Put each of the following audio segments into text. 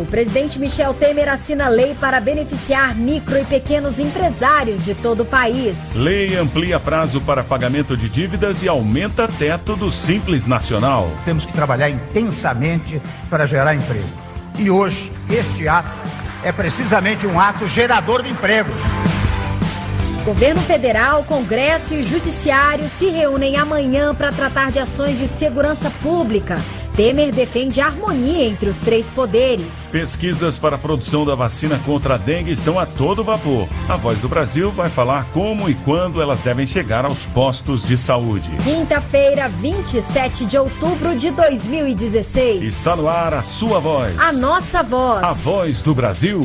O presidente Michel Temer assina lei para beneficiar micro e pequenos empresários de todo o país. Lei amplia prazo para pagamento de dívidas e aumenta teto do Simples Nacional. Temos que trabalhar intensamente para gerar emprego. E hoje, este ato é precisamente um ato gerador de empregos. Governo Federal, Congresso e Judiciário se reúnem amanhã para tratar de ações de segurança pública. Temer defende a harmonia entre os três poderes. Pesquisas para a produção da vacina contra a dengue estão a todo vapor. A Voz do Brasil vai falar como e quando elas devem chegar aos postos de saúde. Quinta-feira, 27 de outubro de 2016. Está no ar a sua voz. A nossa voz. A Voz do Brasil.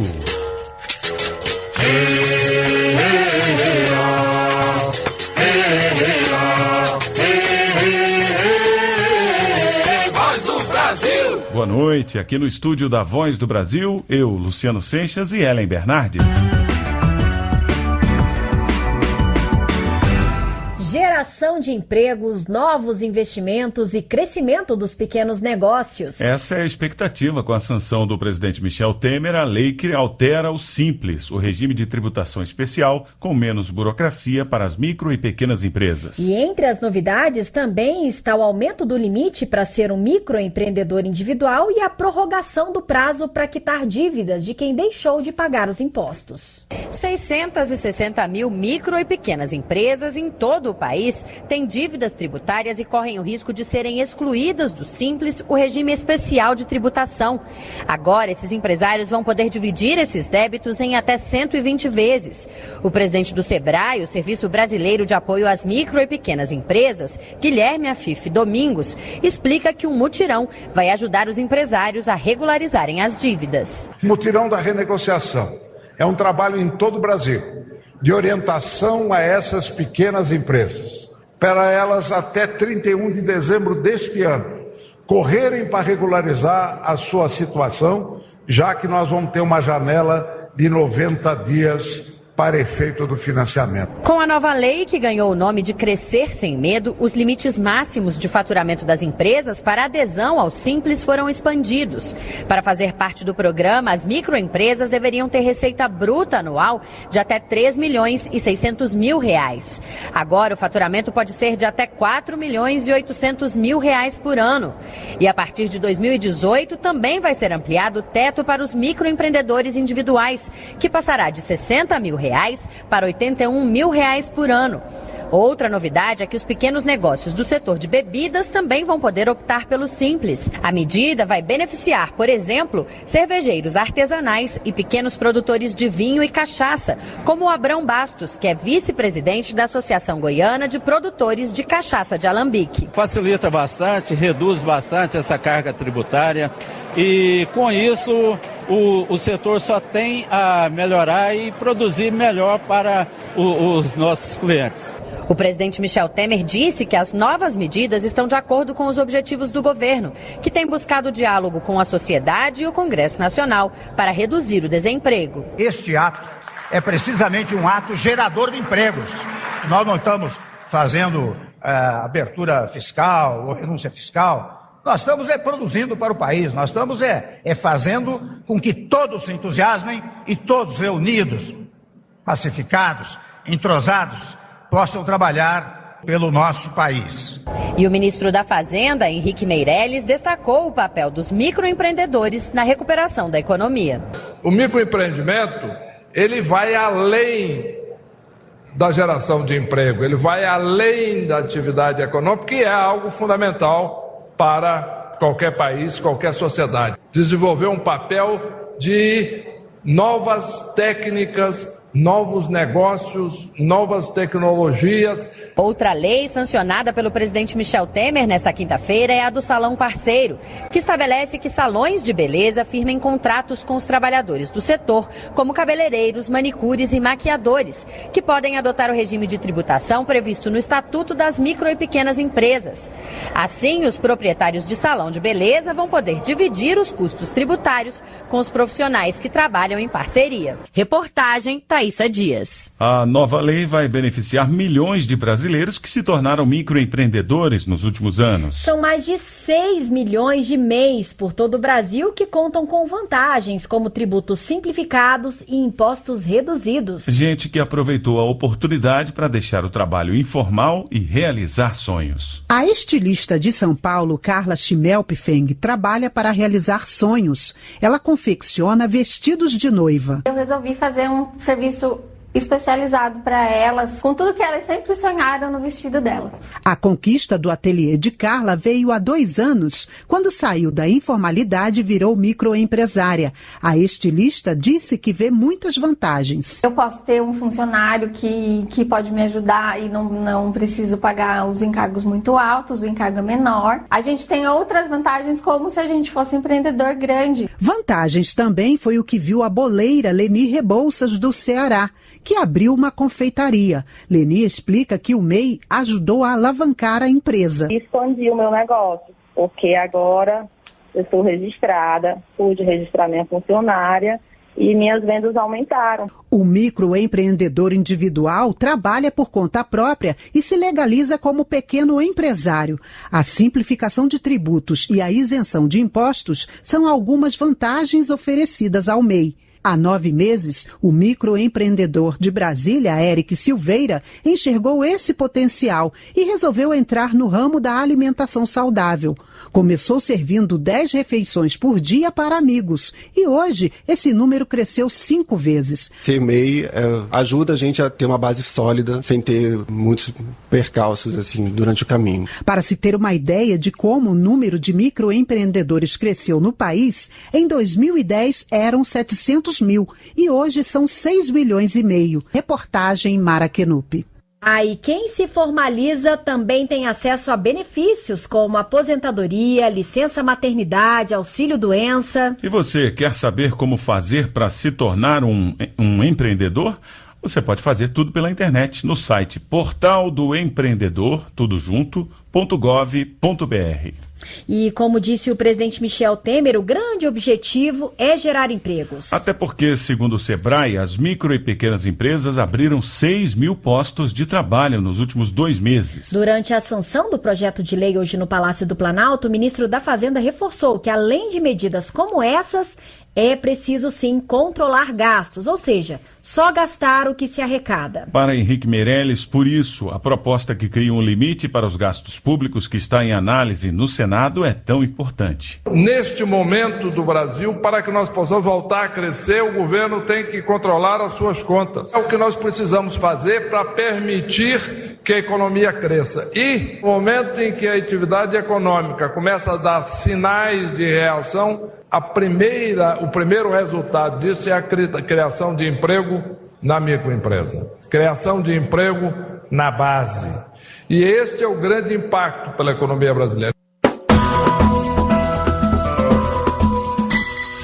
Boa noite, aqui no estúdio da Voz do Brasil, eu, Luciano Seixas e Ellen Bernardes. Geração de empregos, novos investimentos e crescimento dos pequenos negócios. Essa é a expectativa com a sanção do presidente Michel Temer, a lei que altera o Simples, o regime de tributação especial com menos burocracia para as micro e pequenas empresas. E entre as novidades também está o aumento do limite para ser um microempreendedor individual e a prorrogação do prazo para quitar dívidas de quem deixou de pagar os impostos. 660 mil micro e pequenas empresas em todo o país têm dívidas tributárias e correm o risco de serem excluídas do Simples, o regime especial de tributação. Agora, esses empresários vão poder dividir esses débitos em até 120 vezes. O presidente do SEBRAE, o Serviço Brasileiro de Apoio às Micro e Pequenas Empresas, Guilherme Afif Domingos, explica que um mutirão vai ajudar os empresários a regularizarem as dívidas. Mutirão da renegociação é um trabalho em todo o Brasil, de orientação a essas pequenas empresas, para elas até 31 de dezembro deste ano, correrem para regularizar a sua situação, já que nós vamos ter uma janela de 90 dias para efeito do financiamento. Com a nova lei, que ganhou o nome de Crescer Sem Medo, os limites máximos de faturamento das empresas para adesão ao Simples foram expandidos. Para fazer parte do programa, as microempresas deveriam ter receita bruta anual de até 3 milhões e 600 mil reais. Agora, o faturamento pode ser de até 4 milhões e 800 mil reais por ano. E a partir de 2018, também vai ser ampliado o teto para os microempreendedores individuais, que passará de 60 mil reais para 81 mil reais por ano. Outra novidade é que os pequenos negócios do setor de bebidas também vão poder optar pelo Simples. A medida vai beneficiar, por exemplo, cervejeiros artesanais e pequenos produtores de vinho e cachaça, como o Abrão Bastos, que é vice-presidente da Associação Goiana de Produtores de Cachaça de Alambique. Facilita bastante, reduz bastante essa carga tributária e, com isso, o setor só tem a melhorar e produzir melhor para os nossos clientes. O presidente Michel Temer disse que as novas medidas estão de acordo com os objetivos do governo, que tem buscado diálogo com a sociedade e o Congresso Nacional para reduzir o desemprego. Este ato é precisamente um ato gerador de empregos. Nós não estamos fazendo abertura fiscal ou renúncia fiscal. Nós estamos produzindo para o país, nós estamos fazendo com que todos se entusiasmem e todos reunidos, pacificados, entrosados, possam trabalhar pelo nosso país. E o ministro da Fazenda, Henrique Meirelles, destacou o papel dos microempreendedores na recuperação da economia. O microempreendimento, ele vai além da geração de emprego, ele vai além da atividade econômica, que é algo fundamental para qualquer país, qualquer sociedade. Desenvolver um papel de novas técnicas, novos negócios, novas tecnologias. Outra lei sancionada pelo presidente Michel Temer nesta quinta-feira é a do Salão Parceiro, que estabelece que salões de beleza firmem contratos com os trabalhadores do setor, como cabeleireiros, manicures e maquiadores, que podem adotar o regime de tributação previsto no Estatuto das Micro e Pequenas Empresas. Assim, os proprietários de salão de beleza vão poder dividir os custos tributários com os profissionais que trabalham em parceria. Reportagem Thaís Raíssa Dias. A nova lei vai beneficiar milhões de brasileiros que se tornaram microempreendedores nos últimos anos. São mais de 6 milhões de MEIs por todo o Brasil que contam com vantagens como tributos simplificados e impostos reduzidos. Gente que aproveitou a oportunidade para deixar o trabalho informal e realizar sonhos. A estilista de São Paulo, Carla Schmelpfeng, trabalha para realizar sonhos. Ela confecciona vestidos de noiva. Eu resolvi fazer um serviço especializado para elas, com tudo que elas sempre sonharam no vestido delas. A conquista do ateliê de Carla veio há 2 anos, quando saiu da informalidade e virou microempresária. A estilista disse que vê muitas vantagens. Eu posso ter um funcionário que pode me ajudar e não preciso pagar os encargos muito altos, o encargo é menor. A gente tem outras vantagens como se a gente fosse empreendedor grande. Vantagens também foi o que viu a boleira Leni Rebouças do Ceará, que abriu uma confeitaria. Leni explica que o MEI ajudou a alavancar a empresa. Expandi o meu negócio, porque agora eu estou registrada, pude registrar minha funcionária e minhas vendas aumentaram. O microempreendedor individual trabalha por conta própria e se legaliza como pequeno empresário. A simplificação de tributos e a isenção de impostos são algumas vantagens oferecidas ao MEI. Há 9 meses, o microempreendedor de Brasília, Eric Silveira, enxergou esse potencial e resolveu entrar no ramo da alimentação saudável. Começou servindo 10 refeições por dia para amigos e hoje esse número cresceu 5 vezes. Ser MEI ajuda a gente a ter uma base sólida sem ter muitos percalços assim, durante o caminho. Para se ter uma ideia de como o número de microempreendedores cresceu no país, em 2010 eram 700 mil e hoje são 6 milhões e meio. Reportagem Mara Kenup. E quem se formaliza também tem acesso a benefícios como aposentadoria, licença maternidade, auxílio-doença. E você quer saber como fazer para se tornar um empreendedor? Você pode fazer tudo pela internet no site portaldoempreendedor.gov.br. E como disse o presidente Michel Temer, o grande objetivo é gerar empregos. Até porque, segundo o Sebrae, as micro e pequenas empresas abriram 6 mil postos de trabalho nos últimos 2 meses. Durante a sanção do projeto de lei hoje no Palácio do Planalto, o ministro da Fazenda reforçou que, além de medidas como essas, é preciso sim controlar gastos, ou seja, só gastar o que se arrecada. Para Henrique Meirelles, por isso, a proposta que cria um limite para os gastos públicos que está em análise no Senado é tão importante. Neste momento do Brasil, para que nós possamos voltar a crescer, o governo tem que controlar as suas contas. É o que nós precisamos fazer para permitir que a economia cresça. E no momento em que a atividade econômica começa a dar sinais de reação, o primeiro resultado disso é a criação de emprego na microempresa, criação de emprego na base. E este é o grande impacto pela economia brasileira.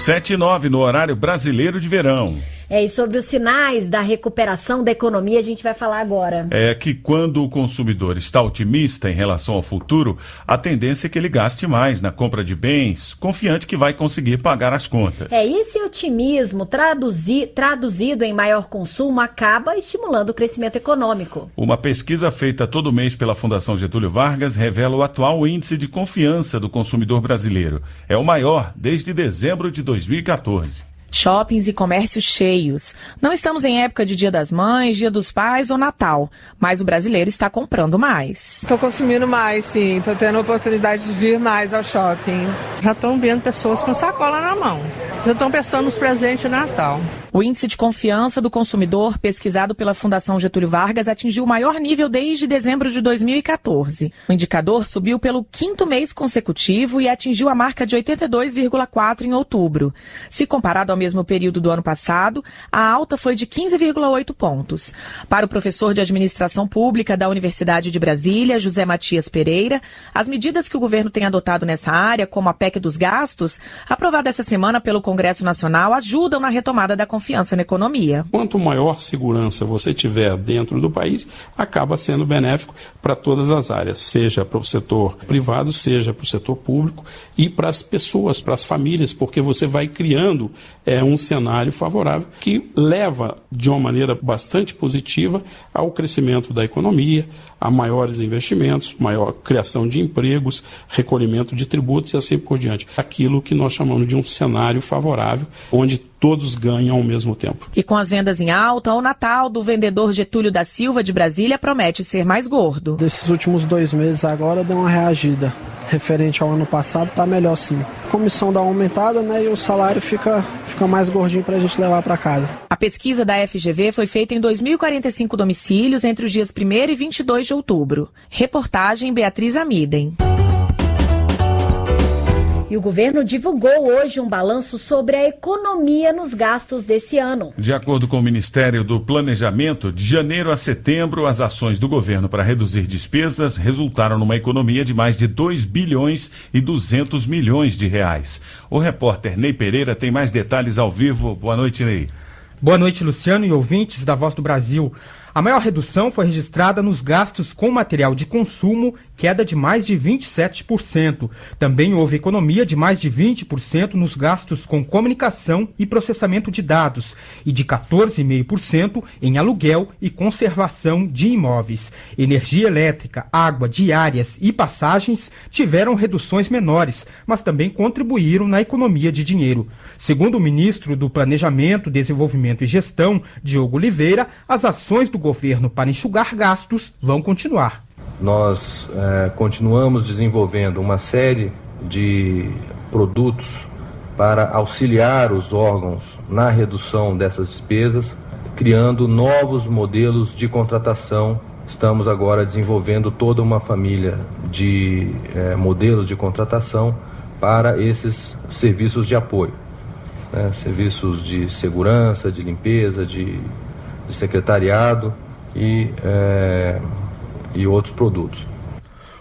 7h09 no horário brasileiro de verão. E sobre os sinais da recuperação da economia a gente vai falar agora. É que quando o consumidor está otimista em relação ao futuro, a tendência é que ele gaste mais na compra de bens, confiante que vai conseguir pagar as contas. Esse otimismo traduzido em maior consumo acaba estimulando o crescimento econômico. Uma pesquisa feita todo mês pela Fundação Getúlio Vargas revela o atual índice de confiança do consumidor brasileiro. É o maior desde dezembro de 2014. Shoppings e comércios cheios. Não estamos em época de Dia das Mães, Dia dos Pais ou Natal, mas o brasileiro está comprando mais. Estou consumindo mais, sim. Estou tendo a oportunidade de vir mais ao shopping. Já estão vendo pessoas com sacola na mão. Já estão pensando nos presentes de Natal. O índice de confiança do consumidor, pesquisado pela Fundação Getúlio Vargas, atingiu o maior nível desde dezembro de 2014. O indicador subiu pelo 5º mês consecutivo e atingiu a marca de 82,4 em outubro. Se comparado ao mesmo período do ano passado, a alta foi de 15,8 pontos. Para o professor de Administração Pública da Universidade de Brasília, José Matias Pereira, as medidas que o governo tem adotado nessa área, como a PEC dos gastos, aprovada essa semana pelo Congresso Nacional, ajudam na retomada da confiança na economia. Quanto maior segurança você tiver dentro do país, acaba sendo benéfico para todas as áreas, seja para o setor privado, seja para o setor público e para as pessoas, para as famílias, porque você vai criando é um cenário favorável que leva de uma maneira bastante positiva ao crescimento da economia, a maiores investimentos, maior criação de empregos, recolhimento de tributos e assim por diante. Aquilo que nós chamamos de um cenário favorável, onde todos ganham ao mesmo tempo. E com as vendas em alta, o Natal do vendedor Getúlio da Silva de Brasília promete ser mais gordo. Desses últimos 2 meses agora deu uma reagida. Referente ao ano passado, está melhor sim. A comissão dá uma aumentada, né, e o salário fica mais gordinho para a gente levar para casa. A pesquisa da FGV foi feita em 2.045 domicílios entre os dias 1º e 22 de outubro. Reportagem Beatriz Amiden. E o governo divulgou hoje um balanço sobre a economia nos gastos desse ano. De acordo com o Ministério do Planejamento, de janeiro a setembro, as ações do governo para reduzir despesas resultaram numa economia de mais de 2 bilhões e 200 milhões de reais. O repórter Ney Pereira tem mais detalhes ao vivo. Boa noite, Ney. Boa noite, Luciano e ouvintes da Voz do Brasil. A maior redução foi registrada nos gastos com material de consumo, queda de mais de 27%. Também houve economia de mais de 20% nos gastos com comunicação e processamento de dados e de 14,5% em aluguel e conservação de imóveis. Energia elétrica, água, diárias e passagens tiveram reduções menores, mas também contribuíram na economia de dinheiro. Segundo o ministro do Planejamento, Desenvolvimento e Gestão, Diogo Oliveira, as ações do governo para enxugar gastos vão continuar. Nós continuamos desenvolvendo uma série de produtos para auxiliar os órgãos na redução dessas despesas, criando novos modelos de contratação. Estamos agora desenvolvendo toda uma família de modelos de contratação para esses serviços de apoio, serviços de segurança, de limpeza, de secretariado e outros produtos.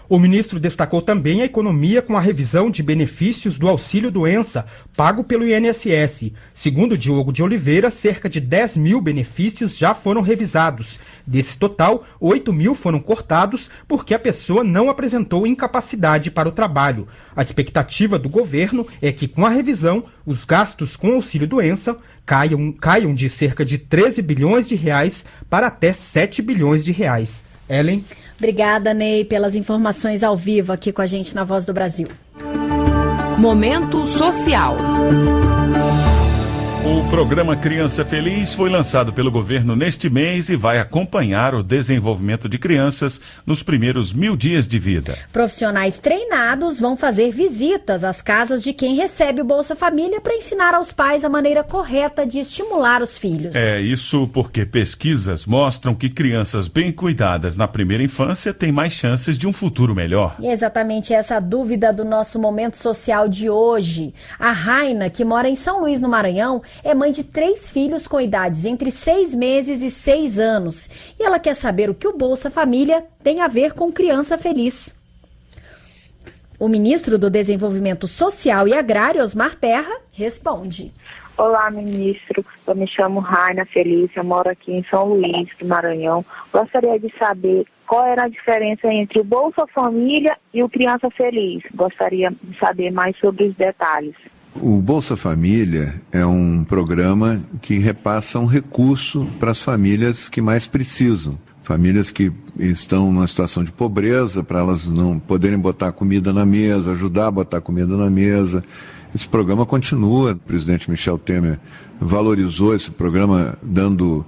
O ministro destacou também a economia com a revisão de benefícios do auxílio-doença pago pelo INSS. Segundo Diogo de Oliveira, cerca de 10 mil benefícios já foram revisados. Desse total, 8 mil foram cortados porque a pessoa não apresentou incapacidade para o trabalho. A expectativa do governo é que, com a revisão, os gastos com auxílio-doença caiam de cerca de 13 bilhões de reais para até 7 bilhões de reais. Ellen? Obrigada, Ney, pelas informações ao vivo aqui com a gente na Voz do Brasil. Momento Social. O programa Criança Feliz foi lançado pelo governo neste mês e vai acompanhar o desenvolvimento de crianças nos primeiros 1000 dias de vida. Profissionais treinados vão fazer visitas às casas de quem recebe o Bolsa Família para ensinar aos pais a maneira correta de estimular os filhos. É isso porque pesquisas mostram que crianças bem cuidadas na primeira infância têm mais chances de um futuro melhor. E é exatamente essa a dúvida do nosso Momento Social de hoje. A Raina, que mora em São Luís, no Maranhão, é mãe de 3 filhos com idades entre 6 meses e 6 anos. E ela quer saber o que o Bolsa Família tem a ver com criança feliz. O ministro do Desenvolvimento Social e Agrário, Osmar Terra, responde. Olá, ministro. Eu me chamo Raina Felícia, moro aqui em São Luís, do Maranhão. Gostaria de saber qual era a diferença entre o Bolsa Família e o Criança Feliz. Gostaria de saber mais sobre os detalhes. O Bolsa Família é um programa que repassa um recurso para as famílias que mais precisam. Famílias que estão numa situação de pobreza, para elas não poderem botar comida na mesa, ajudar a botar comida na mesa. Esse programa continua. O presidente Michel Temer valorizou esse programa, dando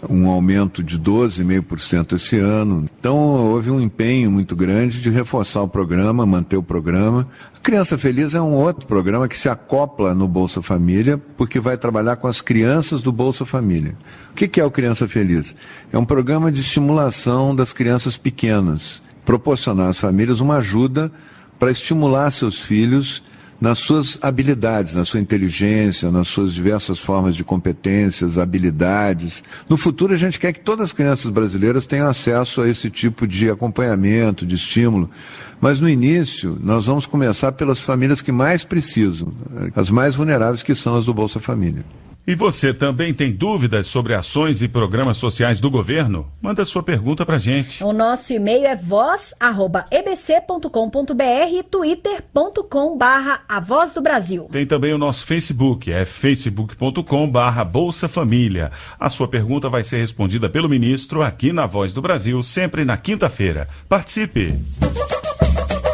um aumento de 12,5% esse ano. Então houve um empenho muito grande de reforçar o programa, manter o programa. Criança Feliz é um outro programa que se acopla no Bolsa Família, porque vai trabalhar com as crianças do Bolsa Família. O que é o Criança Feliz? É um programa de estimulação das crianças pequenas, proporcionar às famílias uma ajuda para estimular seus filhos nas suas habilidades, na sua inteligência, nas suas diversas formas de competências, habilidades. No futuro, a gente quer que todas as crianças brasileiras tenham acesso a esse tipo de acompanhamento, de estímulo. Mas no início, nós vamos começar pelas famílias que mais precisam, as mais vulneráveis, que são as do Bolsa Família. E você também tem dúvidas sobre ações e programas sociais do governo? Manda sua pergunta pra gente. O nosso e-mail é voz@ebc.com.br e twitter.com/A Voz do Brasil. Tem também o nosso Facebook, é facebook.com/Bolsa Família. A sua pergunta vai ser respondida pelo ministro aqui na Voz do Brasil, sempre na quinta-feira. Participe!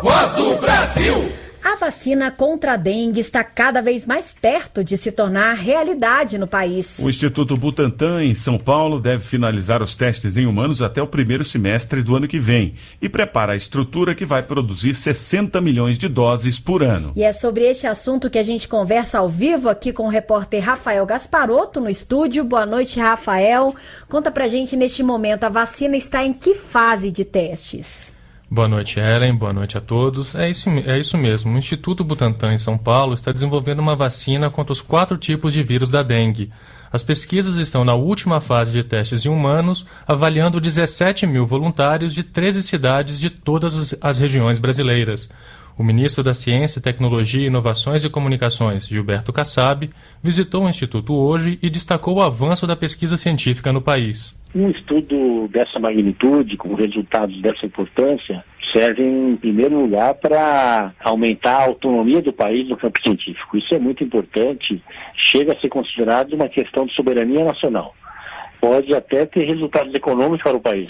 Voz do Brasil! A vacina contra a dengue está cada vez mais perto de se tornar realidade no país. O Instituto Butantan, em São Paulo, deve finalizar os testes em humanos até o primeiro semestre do ano que vem e prepara a estrutura que vai produzir 60 milhões de doses por ano. E é sobre este assunto que a gente conversa ao vivo aqui com o repórter Rafael Gasparotto no estúdio. Boa noite, Rafael. Conta pra gente, neste momento, a vacina está em que fase de testes? Boa noite, Ellen. Boa noite a todos. É isso mesmo. O Instituto Butantan, em São Paulo, está desenvolvendo uma vacina contra os 4 tipos de vírus da dengue. As pesquisas estão na última fase de testes em humanos, avaliando 17 mil voluntários de 13 cidades de todas as regiões brasileiras. O ministro da Ciência, Tecnologia, Inovações e Comunicações, Gilberto Kassab, visitou o Instituto hoje e destacou o avanço da pesquisa científica no país. Um estudo dessa magnitude, com resultados dessa importância, serve em primeiro lugar para aumentar a autonomia do país no campo científico. Isso é muito importante, chega a ser considerado uma questão de soberania nacional. Pode até ter resultados econômicos para o país.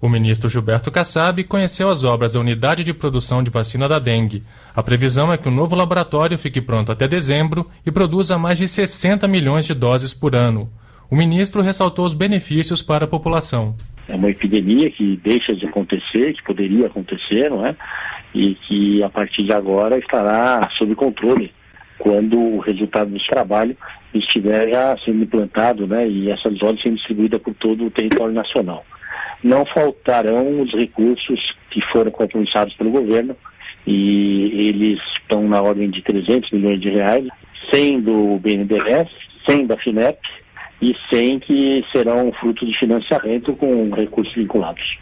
O ministro Gilberto Kassab conheceu as obras da Unidade de Produção de Vacina da Dengue. A previsão é que o novo laboratório fique pronto até dezembro e produza mais de 60 milhões de doses por ano. O ministro ressaltou os benefícios para a população. É uma epidemia que deixa de acontecer, que poderia acontecer, não é? E que a partir de agora estará sob controle quando o resultado desse trabalho estiver já sendo implantado, né? E essas doses sendo distribuídas por todo o território nacional. Não faltarão os recursos que foram compromissados pelo governo e eles estão na ordem de 300 milhões de reais, 100 do BNDES, 100 da FINEP e 100 que serão fruto de financiamento com recursos vinculados.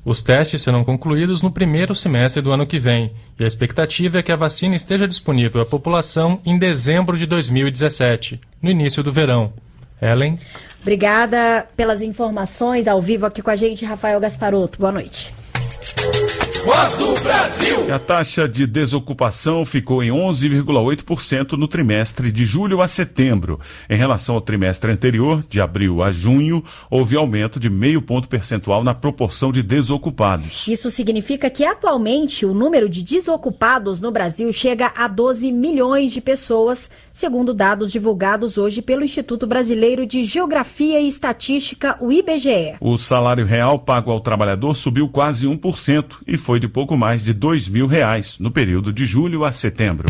Os testes serão concluídos no primeiro semestre do ano que vem e a expectativa é que a vacina esteja disponível à população em dezembro de 2017, no início do verão. Ellen? Obrigada pelas informações ao vivo aqui com a gente, Rafael Gasparotto. Boa noite. Voz do Brasil. A taxa de desocupação ficou em 11,8% no trimestre de julho a setembro. Em relação ao trimestre anterior, de abril a junho, houve aumento de 0,5 ponto percentual na proporção de desocupados. Isso significa que atualmente o número de desocupados no Brasil chega a 12 milhões de pessoas, segundo dados divulgados hoje pelo Instituto Brasileiro de Geografia e Estatística, o IBGE. O salário real pago ao trabalhador subiu quase 1% e foi de pouco mais de R$2.000 no período de julho a setembro.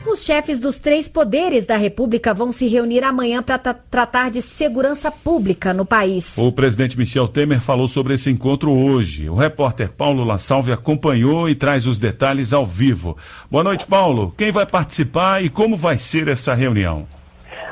Os chefes dos 3 poderes da República vão se reunir amanhã para tratar de segurança pública no país. O presidente Michel Temer falou sobre esse encontro hoje. O repórter Paulo La Salve acompanhou e traz os detalhes ao vivo. Boa noite, Paulo. Quem vai participar e como vai ser essa reunião?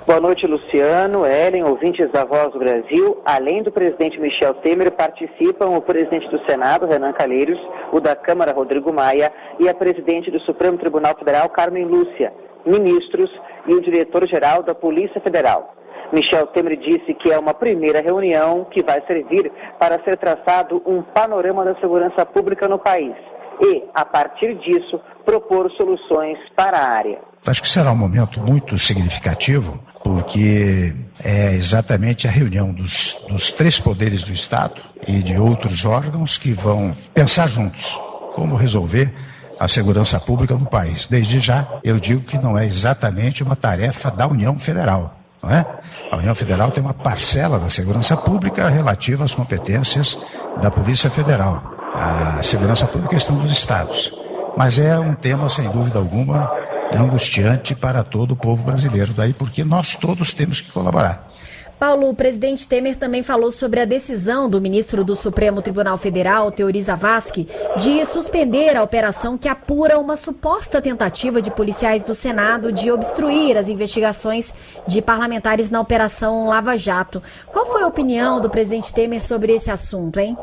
Boa noite, Luciano, Ellen, ouvintes da Voz do Brasil. Além do presidente Michel Temer, participam o presidente do Senado, Renan Calheiros, o da Câmara, Rodrigo Maia, e a presidente do Supremo Tribunal Federal, Carmen Lúcia, ministros e o diretor-geral da Polícia Federal. Michel Temer disse que é uma primeira reunião que vai servir para ser traçado um panorama da segurança pública no país e, a partir disso, propor soluções para a área. Acho que será um momento muito significativo, porque é exatamente a reunião dos 3 poderes do Estado e de outros órgãos que vão pensar juntos como resolver a segurança pública no país. Desde já, eu digo que não é exatamente uma tarefa da União Federal, não é? A União Federal tem uma parcela da segurança pública relativa às competências da Polícia Federal. A segurança pública é questão dos estados. Mas é um tema, sem dúvida alguma, angustiante para todo o povo brasileiro. Daí porque nós todos temos que colaborar. Paulo, o presidente Temer também falou sobre a decisão do ministro do Supremo Tribunal Federal, Teori Zavascki, de suspender a operação que apura uma suposta tentativa de policiais do Senado de obstruir as investigações de parlamentares na Operação Lava Jato. Qual foi a opinião do presidente Temer sobre esse assunto, hein?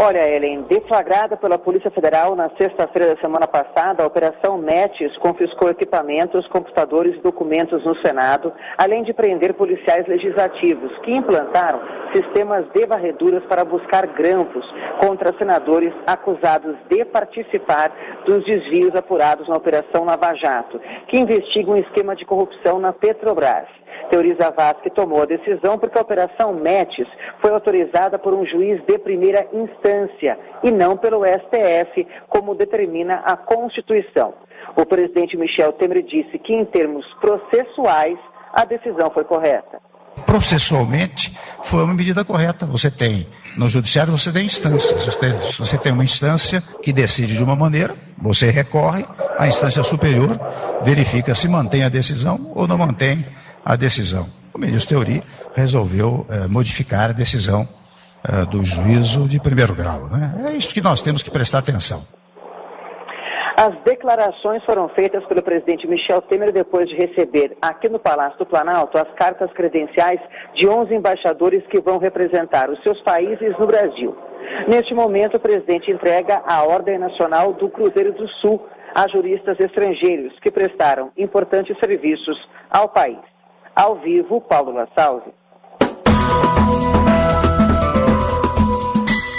Olha, Ellen, deflagrada pela Polícia Federal na sexta-feira da semana passada, a Operação Metis confiscou equipamentos, computadores e documentos no Senado, além de prender policiais legislativos que implantaram sistemas de varreduras para buscar grampos contra senadores acusados de participar dos desvios apurados na Operação Lava Jato, que investiga um esquema de corrupção na Petrobras. Teoriza Vaz que tomou a decisão porque a Operação Metis foi autorizada por um juiz de primeira instância e não pelo STF, como determina a Constituição. O presidente Michel Temer disse que, em termos processuais, a decisão foi correta. Processualmente, foi uma medida correta. Você tem, no judiciário, você tem instâncias. Você tem uma instância que decide de uma maneira, você recorre, a instância superior verifica se mantém a decisão ou não mantém a decisão. O ministro Teori resolveu modificar a decisão do juízo de primeiro grau, né? É isso que nós temos que prestar atenção. As declarações foram feitas pelo presidente Michel Temer depois de receber aqui no Palácio do Planalto as cartas credenciais de 11 embaixadores que vão representar os seus países no Brasil. Neste momento, o presidente entrega a Ordem Nacional do Cruzeiro do Sul a juristas estrangeiros que prestaram importantes serviços ao país. Ao vivo, Paulo La Salve.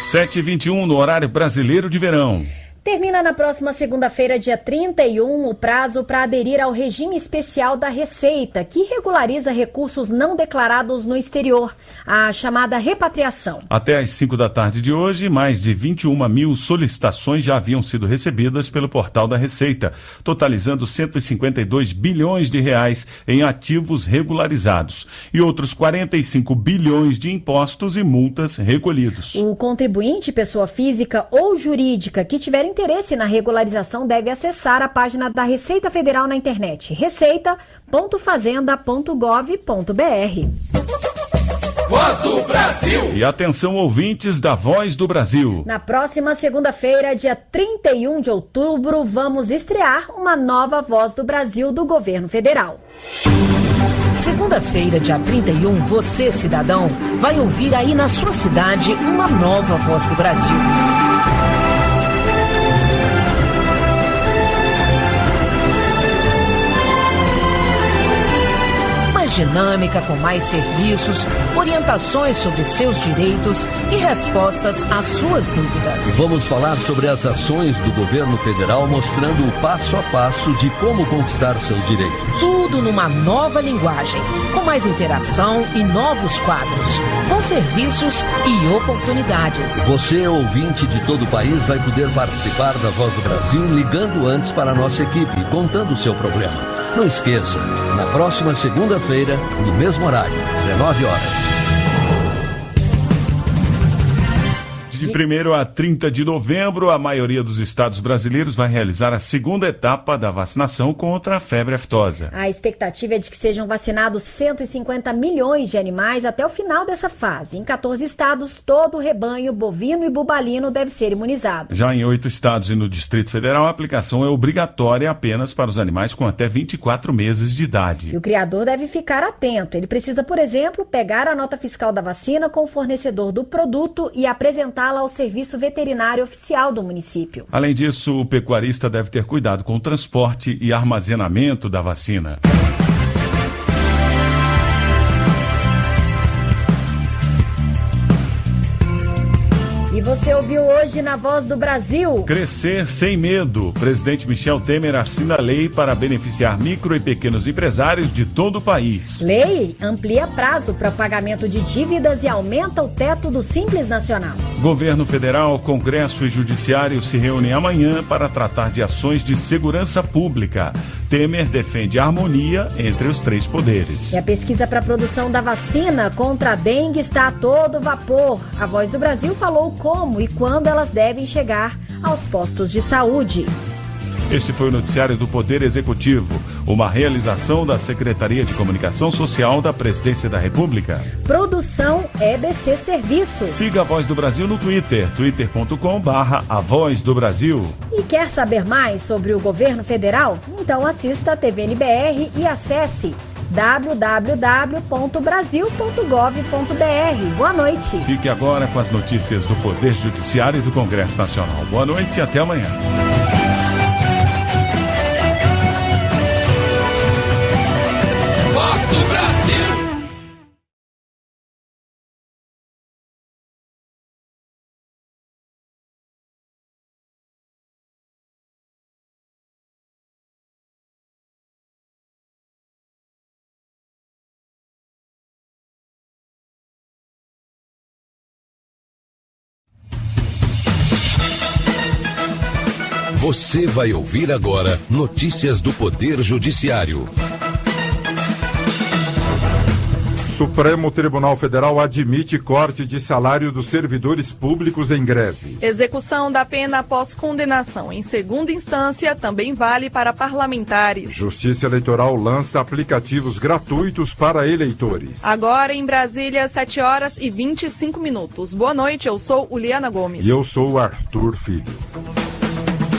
7h21 no horário brasileiro de verão. Termina na próxima segunda-feira, dia 31, o prazo para aderir ao regime especial da Receita, que regulariza recursos não declarados no exterior, a chamada repatriação. Até às 5 da tarde de hoje, mais de 21 mil solicitações já haviam sido recebidas pelo portal da Receita, totalizando 152 bilhões de reais em ativos regularizados e outros 45 bilhões de impostos e multas recolhidos. O contribuinte, pessoa física ou jurídica que tiver interesse na regularização deve acessar a página da Receita Federal na internet, receita.fazenda.gov.br. Voz do Brasil. E atenção, ouvintes da Voz do Brasil. Na próxima segunda-feira, dia 31 de outubro, vamos estrear uma nova Voz do Brasil do governo federal. Segunda-feira, dia 31, você, cidadão, vai ouvir aí na sua cidade uma nova Voz do Brasil. Dinâmica, com mais serviços, orientações sobre seus direitos e respostas às suas dúvidas. Vamos falar sobre as ações do governo federal, mostrando o passo a passo de como conquistar seus direitos. Tudo numa nova linguagem, com mais interação e novos quadros, com serviços e oportunidades. Você, ouvinte de todo o país, vai poder participar da Voz do Brasil ligando antes para a nossa equipe e contando o seu problema. Não esqueça, na próxima segunda-feira, no mesmo horário, 19 horas. De 1º a 30 de novembro, a maioria dos estados brasileiros vai realizar a segunda etapa da vacinação contra a febre aftosa. A expectativa é de que sejam vacinados 150 milhões de animais até o final dessa fase. Em 14 estados, todo o rebanho bovino e bubalino deve ser imunizado. Já em 8 estados e no Distrito Federal, a aplicação é obrigatória apenas para os animais com até 24 meses de idade. E o criador deve ficar atento. Ele precisa, por exemplo, pegar a nota fiscal da vacina com o fornecedor do produto e apresentá-la ao Serviço Veterinário Oficial do município. Além disso, o pecuarista deve ter cuidado com o transporte e armazenamento da vacina. E você ouviu hoje na Voz do Brasil. Crescer sem medo. O presidente Michel Temer assina a lei para beneficiar micro e pequenos empresários de todo o país. Lei amplia prazo para pagamento de dívidas e aumenta o teto do Simples Nacional. Governo Federal, Congresso e Judiciário se reúnem amanhã para tratar de ações de segurança pública. Temer defende a harmonia entre os 3 poderes. E a pesquisa para a produção da vacina contra a dengue está a todo vapor. A Voz do Brasil falou como e quando elas devem chegar aos postos de saúde. Este foi o noticiário do Poder Executivo, uma realização da Secretaria de Comunicação Social da Presidência da República. Produção EBC Serviços. Siga a Voz do Brasil no Twitter, twitter.com/A Voz do Brasil. E quer saber mais sobre o governo federal? Então assista a TVNBR e acesse www.brasil.gov.br. Boa noite. Fique agora com as notícias do Poder Judiciário e do Congresso Nacional. Boa noite e até amanhã. Voz do Brasil. Você vai ouvir agora notícias do Poder Judiciário. Supremo Tribunal Federal admite corte de salário dos servidores públicos em greve. Execução da pena após condenação em segunda instância também vale para parlamentares. Justiça Eleitoral lança aplicativos gratuitos para eleitores. Agora em Brasília, 7h25. Boa noite, eu sou Uliana Gomes. E eu sou Arthur Filho.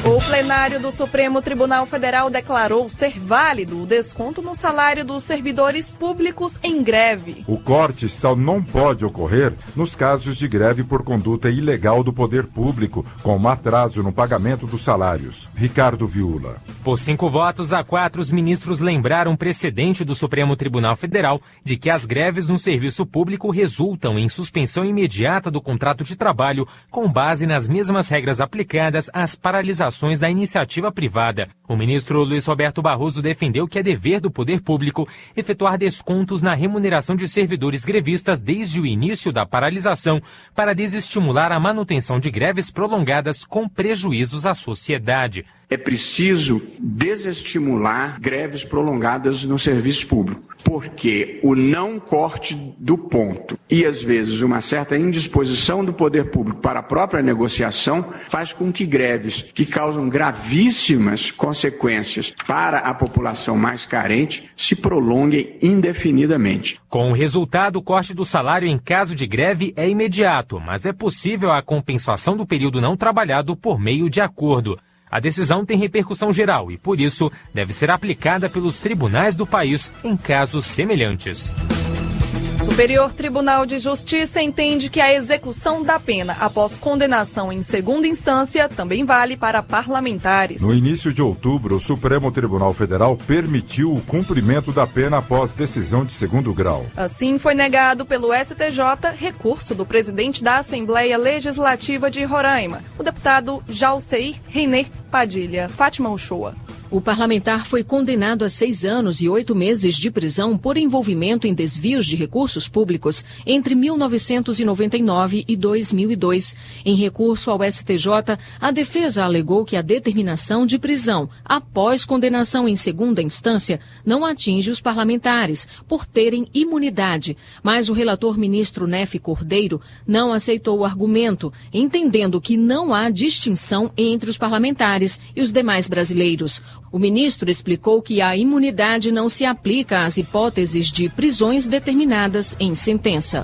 O plenário do Supremo Tribunal Federal declarou ser válido o desconto no salário dos servidores públicos em greve. O corte só não pode ocorrer nos casos de greve por conduta ilegal do poder público, como atraso no pagamento dos salários. Ricardo Viula. Por 5-4, os ministros lembraram o precedente do Supremo Tribunal Federal de que as greves no serviço público resultam em suspensão imediata do contrato de trabalho, com base nas mesmas regras aplicadas às paralisações da iniciativa privada. O ministro Luiz Roberto Barroso defendeu que é dever do poder público efetuar descontos na remuneração de servidores grevistas desde o início da paralisação para desestimular a manutenção de greves prolongadas com prejuízos à sociedade. É preciso desestimular greves prolongadas no serviço público, porque o não corte do ponto e, às vezes, uma certa indisposição do poder público para a própria negociação faz com que greves que causam gravíssimas consequências para a população mais carente se prolonguem indefinidamente. Com o resultado, o corte do salário em caso de greve é imediato, mas é possível a compensação do período não trabalhado por meio de acordo. A decisão tem repercussão geral e, por isso, deve ser aplicada pelos tribunais do país em casos semelhantes. Superior Tribunal de Justiça entende que a execução da pena após condenação em segunda instância também vale para parlamentares. No início de outubro, o Supremo Tribunal Federal permitiu o cumprimento da pena após decisão de segundo grau. Assim, foi negado pelo STJ recurso do presidente da Assembleia Legislativa de Roraima, o deputado Jalceir Reiner Padilha. Fátima Uchoa. O parlamentar foi condenado a 6 anos e 8 meses de prisão por envolvimento em desvios de recursos públicos entre 1999 e 2002. Em recurso ao STJ, a defesa alegou que a determinação de prisão após condenação em segunda instância não atinge os parlamentares, por terem imunidade. Mas o relator ministro Nefe Cordeiro não aceitou o argumento, entendendo que não há distinção entre os parlamentares e os demais brasileiros. O ministro explicou que a imunidade não se aplica às hipóteses de prisões determinadas em sentença.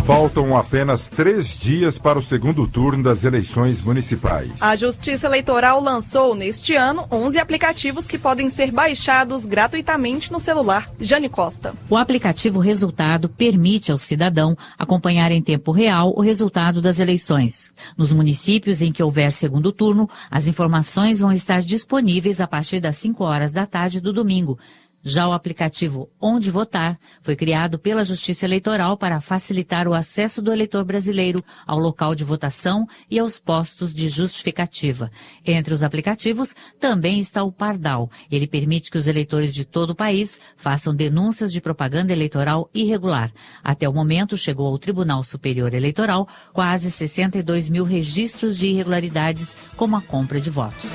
Faltam apenas 3 dias para o segundo turno das eleições municipais. A Justiça Eleitoral lançou neste ano 11 aplicativos que podem ser baixados gratuitamente no celular. Jane Costa. O aplicativo Resultado permite ao cidadão acompanhar em tempo real o resultado das eleições. Nos municípios em que houver segundo turno, as informações vão estar disponíveis a partir das 5 horas da tarde do domingo. Já o aplicativo Onde Votar foi criado pela Justiça Eleitoral para facilitar o acesso do eleitor brasileiro ao local de votação e aos postos de justificativa. Entre os aplicativos também está o Pardal. Ele permite que os eleitores de todo o país façam denúncias de propaganda eleitoral irregular. Até o momento, chegou ao Tribunal Superior Eleitoral quase 62 mil registros de irregularidades, como a compra de votos.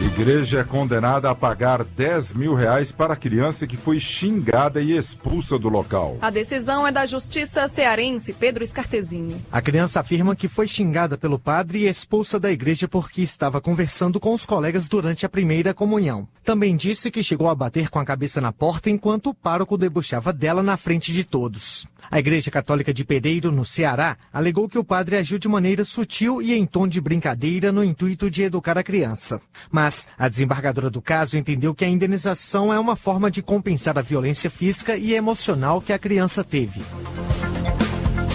Igreja é condenada a pagar R$10 mil para a criança que foi xingada e expulsa do local. A decisão é da Justiça cearense, Pedro Scartesini. A criança afirma que foi xingada pelo padre e expulsa da igreja porque estava conversando com os colegas durante a primeira comunhão. Também disse que chegou a bater com a cabeça na porta enquanto o pároco debochava dela na frente de todos. A Igreja Católica de Pereiro, no Ceará, alegou que o padre agiu de maneira sutil e em tom de brincadeira no intuito de educar a criança. Mas a desembargadora do caso entendeu que a indenização é uma forma de compensar a violência física e emocional que a criança teve.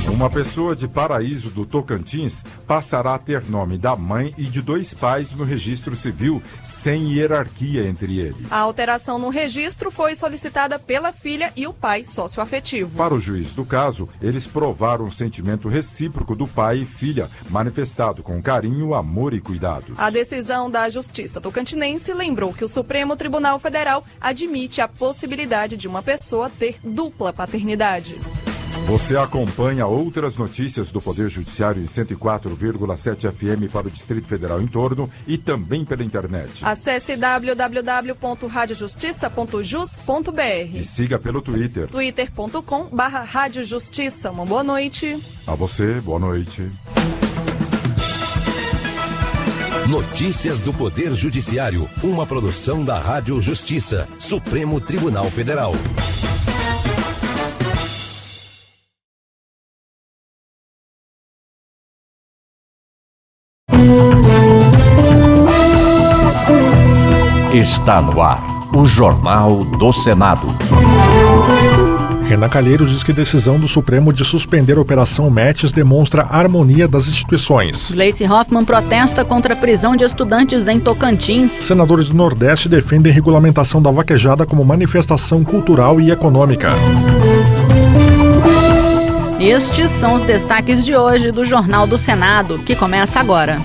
Uma pessoa de Paraíso do Tocantins passará a ter nome da mãe e de 2 pais no registro civil, sem hierarquia entre eles. A alteração no registro foi solicitada pela filha e o pai socioafetivo. Para o juiz do caso, eles provaram o sentimento recíproco do pai e filha, manifestado com carinho, amor e cuidados. A decisão da Justiça tocantinense lembrou que o Supremo Tribunal Federal admite a possibilidade de uma pessoa ter dupla paternidade. Você acompanha outras notícias do Poder Judiciário em 104,7 FM para o Distrito Federal em torno e também pela internet. Acesse www.radiojustiça.jus.br e siga pelo Twitter. twitter.com/radiojustiça. Uma boa noite. A você, boa noite. Notícias do Poder Judiciário, uma produção da Rádio Justiça, Supremo Tribunal Federal. Está no ar, o Jornal do Senado. Renan Calheiros diz que decisão do Supremo de suspender a Operação Metis demonstra a harmonia das instituições. Gleice Hoffmann protesta contra a prisão de estudantes em Tocantins. Senadores do Nordeste defendem a regulamentação da vaquejada como manifestação cultural e econômica. Estes são os destaques de hoje do Jornal do Senado, que começa agora.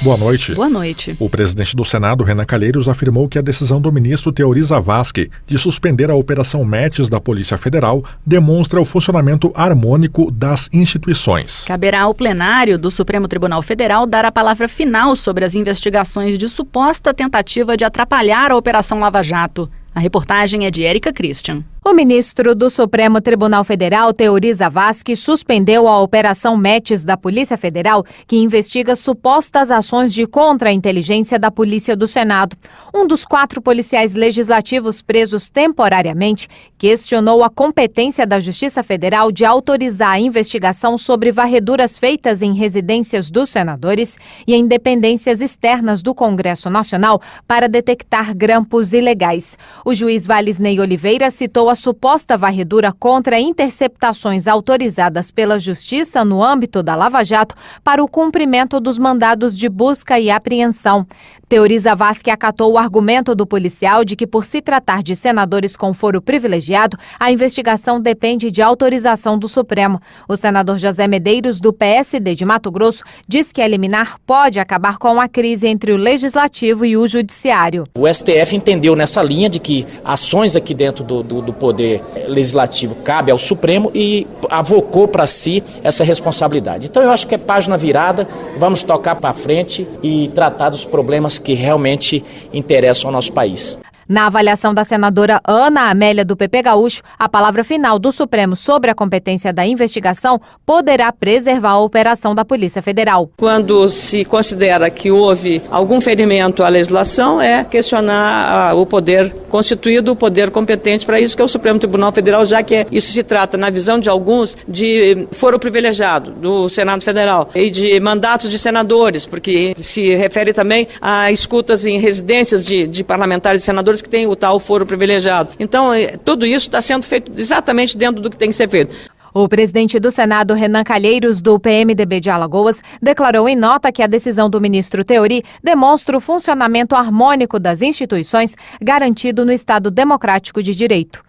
Boa noite. Boa noite. O presidente do Senado, Renan Calheiros, afirmou que a decisão do ministro Teori Zavascki de suspender a Operação Metis da Polícia Federal demonstra o funcionamento harmônico das instituições. Caberá ao plenário do Supremo Tribunal Federal dar a palavra final sobre as investigações de suposta tentativa de atrapalhar a Operação Lava Jato. A reportagem é de Érica Christian. O ministro do Supremo Tribunal Federal, Teori Zavascki, suspendeu a Operação Metis da Polícia Federal, que investiga supostas ações de contra-inteligência da Polícia do Senado. Um dos 4 policiais legislativos presos temporariamente questionou a competência da Justiça Federal de autorizar a investigação sobre varreduras feitas em residências dos senadores e em dependências externas do Congresso Nacional para detectar grampos ilegais. O juiz Valisney Oliveira citou a suposta varredura contra interceptações autorizadas pela Justiça no âmbito da Lava Jato para o cumprimento dos mandados de busca e apreensão. Teori Zavascki acatou o argumento do policial de que, por se tratar de senadores com foro privilegiado, a investigação depende de autorização do Supremo. O senador José Medeiros, do PSD de Mato Grosso, diz que a liminar pode acabar com a crise entre o Legislativo e o Judiciário. O STF entendeu nessa linha de que ações aqui dentro do Poder Legislativo cabe ao Supremo e avocou para si essa responsabilidade. Então eu acho que é página virada, vamos tocar para frente e tratar dos problemas que realmente interessam ao nosso país. Na avaliação da senadora Ana Amélia, do PP Gaúcho, a palavra final do Supremo sobre a competência da investigação poderá preservar a operação da Polícia Federal. Quando se considera que houve algum ferimento à legislação, é questionar o poder constituído, o poder competente para isso, que é o Supremo Tribunal Federal, já que isso se trata, na visão de alguns, de foro privilegiado do Senado Federal e de mandatos de senadores, porque se refere também a escutas em residências de parlamentares e senadores que tem o tal foro privilegiado. Então, tudo isso está sendo feito exatamente dentro do que tem que ser feito. O presidente do Senado, Renan Calheiros, do PMDB de Alagoas, declarou em nota que a decisão do ministro Teori demonstra o funcionamento harmônico das instituições garantido no Estado Democrático de Direito.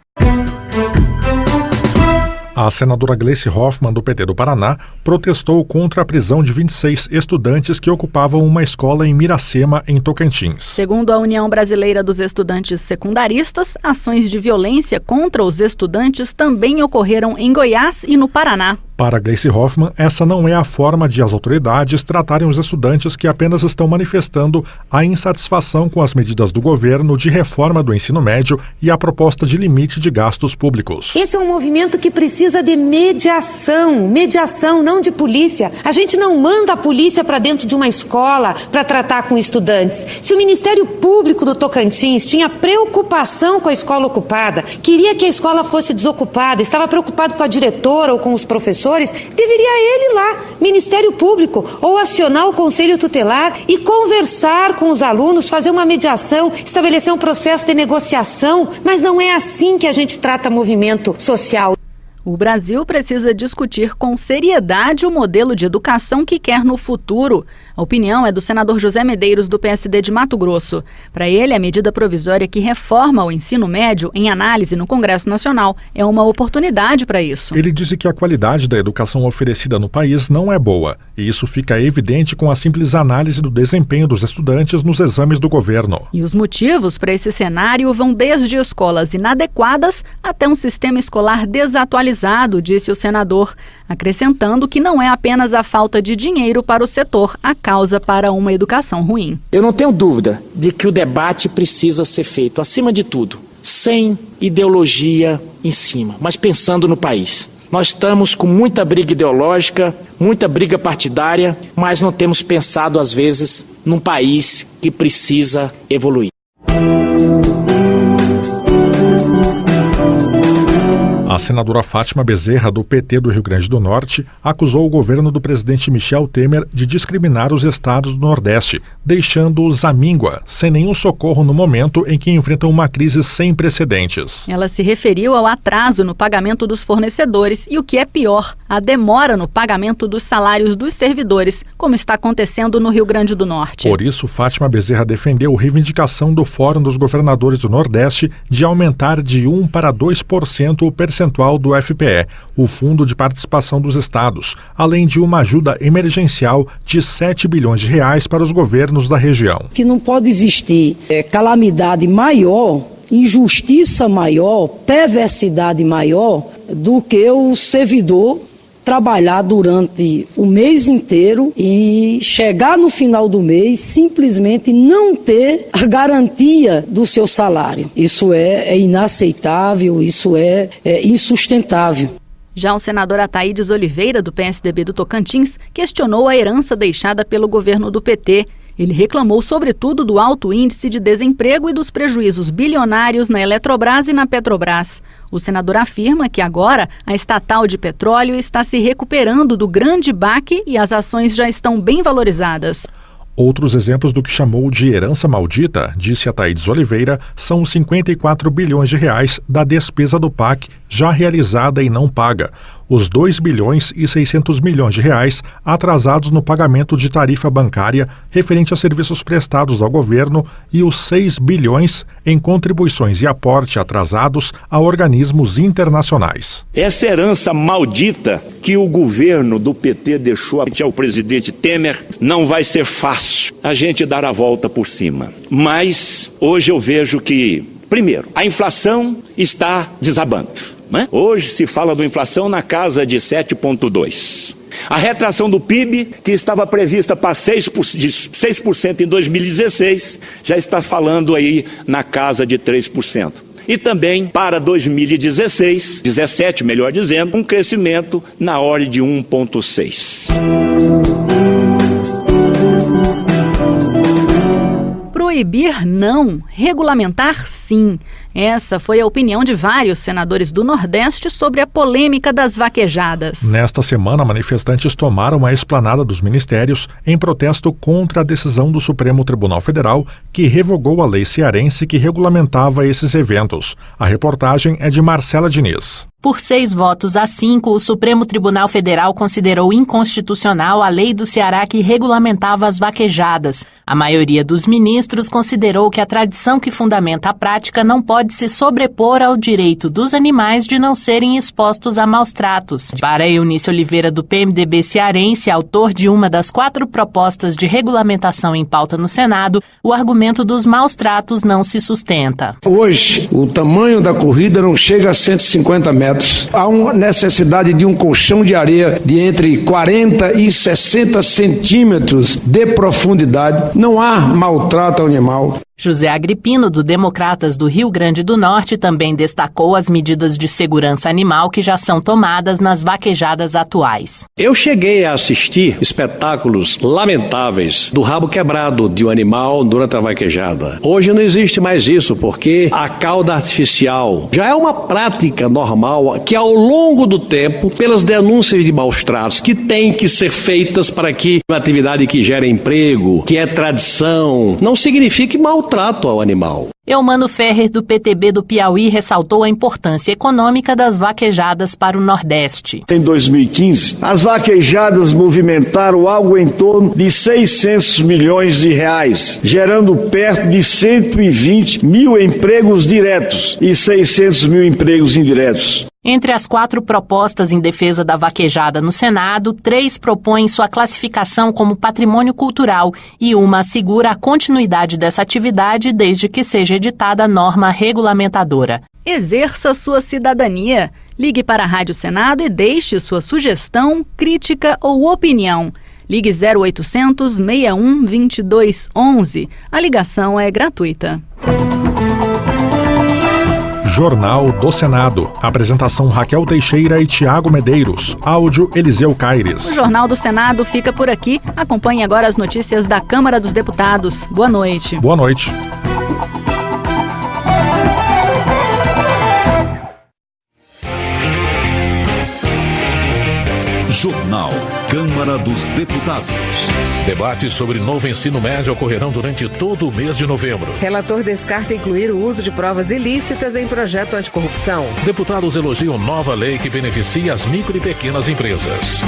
A senadora Gleice Hoffmann, do PT do Paraná, protestou contra a prisão de 26 estudantes que ocupavam uma escola em Miracema, em Tocantins. Segundo a União Brasileira dos Estudantes Secundaristas, ações de violência contra os estudantes também ocorreram em Goiás e no Paraná. Para Gleice Hoffmann, essa não é a forma de as autoridades tratarem os estudantes que apenas estão manifestando a insatisfação com as medidas do governo de reforma do ensino médio e a proposta de limite de gastos públicos. Esse é um movimento que precisa de mediação, não de polícia. A gente não manda a polícia para dentro de uma escola para tratar com estudantes. Se o Ministério Público do Tocantins tinha preocupação com a escola ocupada, queria que a escola fosse desocupada, estava preocupado com a diretora ou com os professores, deveria ele lá, Ministério Público, ou acionar o Conselho Tutelar e conversar com os alunos, fazer uma mediação, estabelecer um processo de negociação, mas não é assim que a gente trata movimento social. O Brasil precisa discutir com seriedade o modelo de educação que quer no futuro. A opinião é do senador José Medeiros, do PSD de Mato Grosso. Para ele, a medida provisória que reforma o ensino médio em análise no Congresso Nacional é uma oportunidade para isso. Ele disse que a qualidade da educação oferecida no país não é boa, e isso fica evidente com a simples análise do desempenho dos estudantes nos exames do governo. E os motivos para esse cenário vão desde escolas inadequadas até um sistema escolar desatualizado, disse o senador, acrescentando que não é apenas a falta de dinheiro para o setor a causa para uma educação ruim. Eu não tenho dúvida de que o debate precisa ser feito, acima de tudo, sem ideologia em cima, mas pensando no país. Nós estamos com muita briga ideológica, muita briga partidária, mas não temos pensado, às vezes, num país que precisa evoluir. A senadora Fátima Bezerra, do PT do Rio Grande do Norte, acusou o governo do presidente Michel Temer de discriminar os estados do Nordeste, deixando-os à míngua, sem nenhum socorro no momento em que enfrentam uma crise sem precedentes. Ela se referiu ao atraso no pagamento dos fornecedores e, o que é pior, a demora no pagamento dos salários dos servidores, como está acontecendo no Rio Grande do Norte. Por isso, Fátima Bezerra defendeu a reivindicação do Fórum dos Governadores do Nordeste de aumentar de 1% para 2% o percentual do FPE, o Fundo de Participação dos Estados, além de uma ajuda emergencial de 7 bilhões de reais para os governos da região. Que não pode existir calamidade maior, injustiça maior, perversidade maior do que o servidor trabalhar durante o mês inteiro e chegar no final do mês simplesmente não ter a garantia do seu salário. Isso é inaceitável, isso é insustentável. Já o senador Ataídes Oliveira, do PSDB do Tocantins, questionou a herança deixada pelo governo do PT. Ele reclamou, sobretudo, do alto índice de desemprego e dos prejuízos bilionários na Eletrobras e na Petrobras. O senador afirma que agora a estatal de petróleo está se recuperando do grande baque e as ações já estão bem valorizadas. Outros exemplos do que chamou de herança maldita, disse Ataídes Oliveira, são os 54 bilhões de reais da despesa do PAC já realizada e não paga, os 2 bilhões e 600 milhões de reais atrasados no pagamento de tarifa bancária referente a serviços prestados ao governo e os 6 bilhões em contribuições e aporte atrasados a organismos internacionais. Essa herança maldita que o governo do PT deixou ao presidente Temer não vai ser fácil a gente dar a volta por cima. Mas hoje eu vejo que, primeiro, a inflação está desabando. Hoje se fala de inflação na casa de 7,2%. A retração do PIB, que estava prevista para 6% em 2016, já está falando aí na casa de 3%. E também para 2016, 17 melhor dizendo, um crescimento na ordem de 1,6%. Proibir não, regulamentar sim. Essa foi a opinião de vários senadores do Nordeste sobre a polêmica das vaquejadas. Nesta semana, manifestantes tomaram a esplanada dos ministérios em protesto contra a decisão do Supremo Tribunal Federal que revogou a lei cearense que regulamentava esses eventos. A reportagem é de Marcela Diniz. Por 6-5, o Supremo Tribunal Federal considerou inconstitucional a lei do Ceará que regulamentava as vaquejadas. A maioria dos ministros considerou que a tradição que fundamenta a prática não pode se sobrepor ao direito dos animais de não serem expostos a maus tratos. Para Eunice Oliveira, do PMDB cearense, autor de uma das 4 propostas de regulamentação em pauta no Senado, o argumento dos maus tratos não se sustenta. Hoje, o tamanho da corrida não chega a 150 metros. metros. Há uma necessidade de um colchão de areia de entre 40 e 60 centímetros de profundidade. Não há maltrato ao animal. José Agripino, do Democratas do Rio Grande do Norte, também destacou as medidas de segurança animal que já são tomadas nas vaquejadas atuais. Eu cheguei a assistir espetáculos lamentáveis do rabo quebrado de um animal durante a vaquejada. Hoje não existe mais isso, porque a cauda artificial já é uma prática normal que, ao longo do tempo, pelas denúncias de maus tratos que têm que ser feitas para que uma atividade que gera emprego, que é tradição, não signifique maltrato ao animal. Eumano Ferrer, do PTB do Piauí, ressaltou a importância econômica das vaquejadas para o Nordeste. Em 2015, as vaquejadas movimentaram algo em torno de 600 milhões de reais, gerando perto de 120 mil empregos diretos e 600 mil empregos indiretos. Entre as 4 propostas em defesa da vaquejada no Senado, 3 propõem sua classificação como patrimônio cultural e uma assegura a continuidade dessa atividade desde que seja editada a norma regulamentadora. Exerça sua cidadania. Ligue para a Rádio Senado e deixe sua sugestão, crítica ou opinião. Ligue 0800 61 22 11. A ligação é gratuita. Jornal do Senado. Apresentação Raquel Teixeira e Tiago Medeiros. Áudio Eliseu Caires. O Jornal do Senado fica por aqui. Acompanhe agora as notícias da Câmara dos Deputados. Boa noite. Boa noite. Jornal Câmara dos Deputados. Debates sobre novo ensino médio ocorrerão durante todo o mês de novembro. Relator descarta incluir o uso de provas ilícitas em projeto anticorrupção. Deputados elogiam nova lei que beneficia as micro e pequenas empresas.